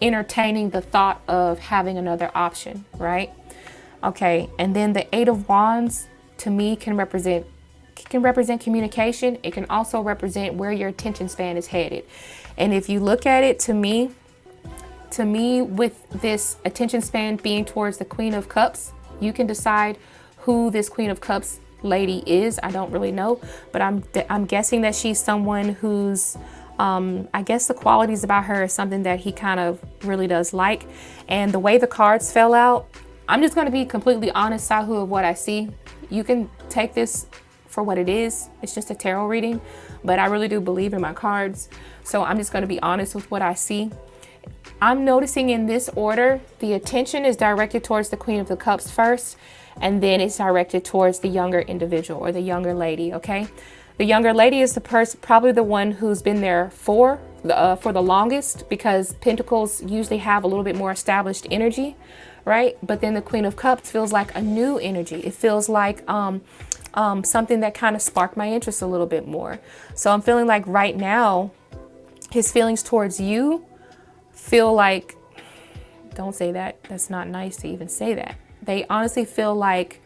entertaining the thought of having another option, right? Okay, and then the Eight of Wands to me can represent communication. It can also represent where your attention span is headed. And if you look at it, to me, with this attention span being towards the Queen of Cups, you can decide who this Queen of Cups lady is. I don't really know, but I'm guessing that she's someone who's, I guess the qualities about her is something that he kind of really does like. And the way the cards fell out, I'm just going to be completely honest, Sahu, of what I see. You can take this for what it is. It's just a tarot reading, but I really do believe in my cards. So I'm just going to be honest with what I see. I'm noticing in this order, the attention is directed towards the Queen of the Cups first, and then it's directed towards the younger individual or the younger lady, okay? The younger lady is the person, probably the one who's been there for the longest, because Pentacles usually have a little bit more established energy, right? But then the Queen of Cups feels like a new energy. It feels like something that kind of sparked my interest a little bit more. So I'm feeling like right now, his feelings towards you feel like, don't say that, that's not nice to even say that. They honestly feel like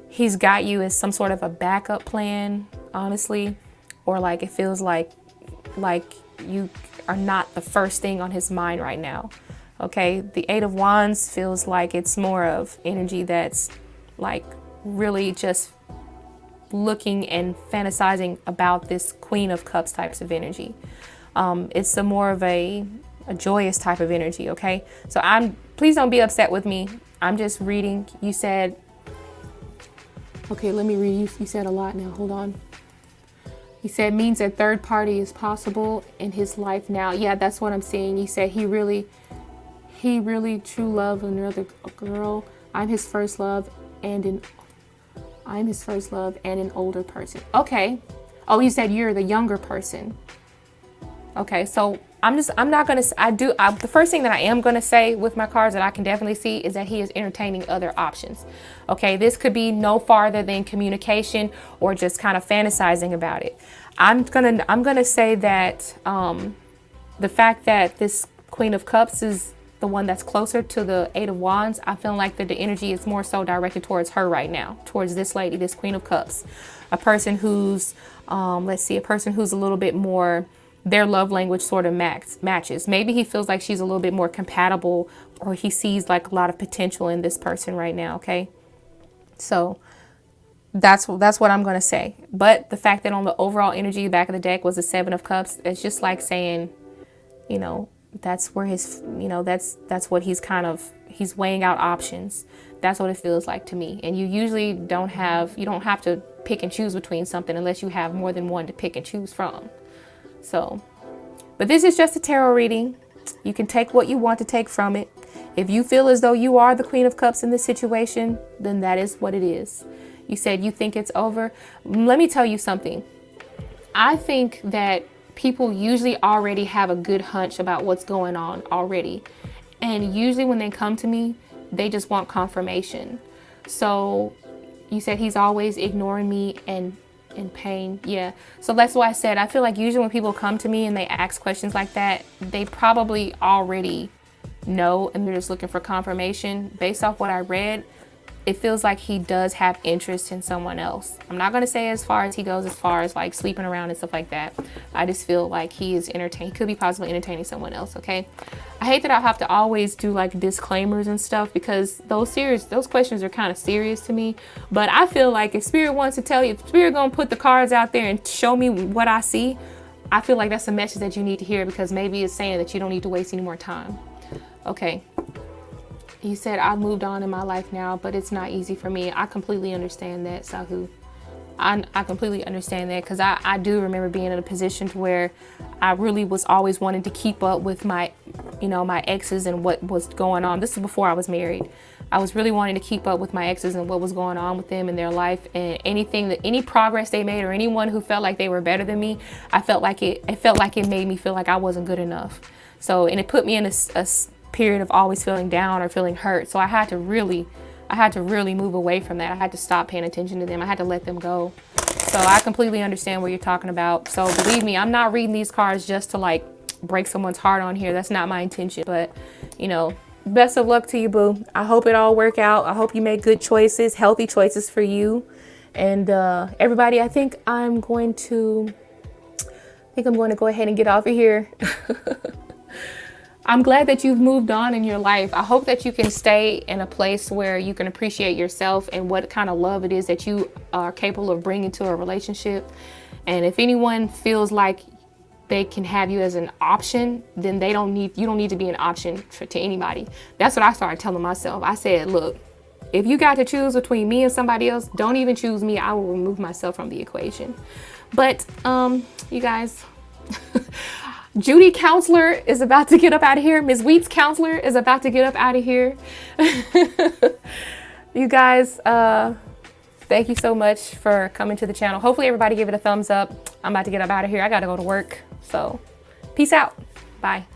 he's got you as some sort of a backup plan, honestly, or like it feels like you are not the first thing on his mind right now. Okay, the Eight of Wands feels like it's more of energy that's like really just looking and fantasizing about this Queen of Cups types of energy. It's a more of a joyous type of energy, okay? So please don't be upset with me. I'm just reading. You said, okay, let me read. You said a lot now. Hold on. You said means a third party is possible in his life now. Yeah, that's what I'm seeing. You said he really true love another girl. I'm his first love and an older person. Okay. Oh, you said you're the younger person. Okay, so the first thing that I am going to say with my cards that I can definitely see is that he is entertaining other options. Okay, this could be no farther than communication or just kind of fantasizing about it. I'm gonna say that the fact that this Queen of Cups is the one that's closer to the Eight of Wands, I feel like that the energy is more so directed towards her right now, towards this lady, this Queen of Cups, a person who's a person who's a little bit more, their love language sort of matches. Maybe he feels like she's a little bit more compatible, or he sees like a lot of potential in this person right now. Okay, so that's what I'm going to say. But the fact that on the overall energy back of the deck was the Seven of Cups, it's just like saying, you know, that's where his, you know, that's what he's weighing out options. That's what it feels like to me. And you usually you don't have to pick and choose between something unless you have more than one to pick and choose from. So, but this is just a tarot reading. You can take what you want to take from it. If you feel as though you are the Queen of Cups in this situation, then that is what it is. You said you think it's over. Let me tell you something. I think that people usually already have a good hunch about what's going on already. And usually when they come to me, they just want confirmation. So you said he's always ignoring me and in pain. Yeah. So that's why I said, I feel like usually when people come to me and they ask questions like that, they probably already know and they're just looking for confirmation. Based off what I read, it feels like he does have interest in someone else. I'm not going to say as far as he goes as far as like sleeping around and stuff like that. I just feel like he could be possibly entertaining someone else. Okay. I hate that I have to always do like disclaimers and stuff because those questions are kind of serious to me. But I feel like if Spirit wants to tell you, if Spirit going to put the cards out there and show me what I see, I feel like that's a message that you need to hear, because maybe it's saying that you don't need to waste any more time. Okay. You said I've moved on in my life now, but it's not easy for me. I completely understand that, Sahu. I completely understand that, because I do remember being in a position to where I really was always wanting to keep up with my exes and what was going on. This is before I was married. I was really wanting to keep up with my exes and what was going on with them in their life, and any progress they made or anyone who felt like they were better than me, I felt like it made me feel like I wasn't good enough. So, and it put me in a period of always feeling down or feeling hurt. So I had to really move away from that. I had to stop paying attention to them. I had to let them go. So I completely understand what you're talking about. So believe me, I'm not reading these cards just to like break someone's heart on here. That's not my intention. But you know, best of luck to you, boo. I hope it all work out. I hope you make good choices, healthy choices for you. And everybody, I think I'm going to go ahead and get off of here. I'm glad that you've moved on in your life. I hope that you can stay in a place where you can appreciate yourself and what kind of love it is that you are capable of bringing to a relationship. And if anyone feels like they can have you as an option, then you don't need to be an option to anybody. That's what I started telling myself. I said, look, if you got to choose between me and somebody else, don't even choose me. I will remove myself from the equation. But you guys, Judy Counselor is about to get up out of here. Mizzweets Counselor is about to get up out of here. You guys, thank you so much for coming to the channel. Hopefully everybody give it a thumbs up. I'm about to get up out of here. I got to go to work. So peace out. Bye.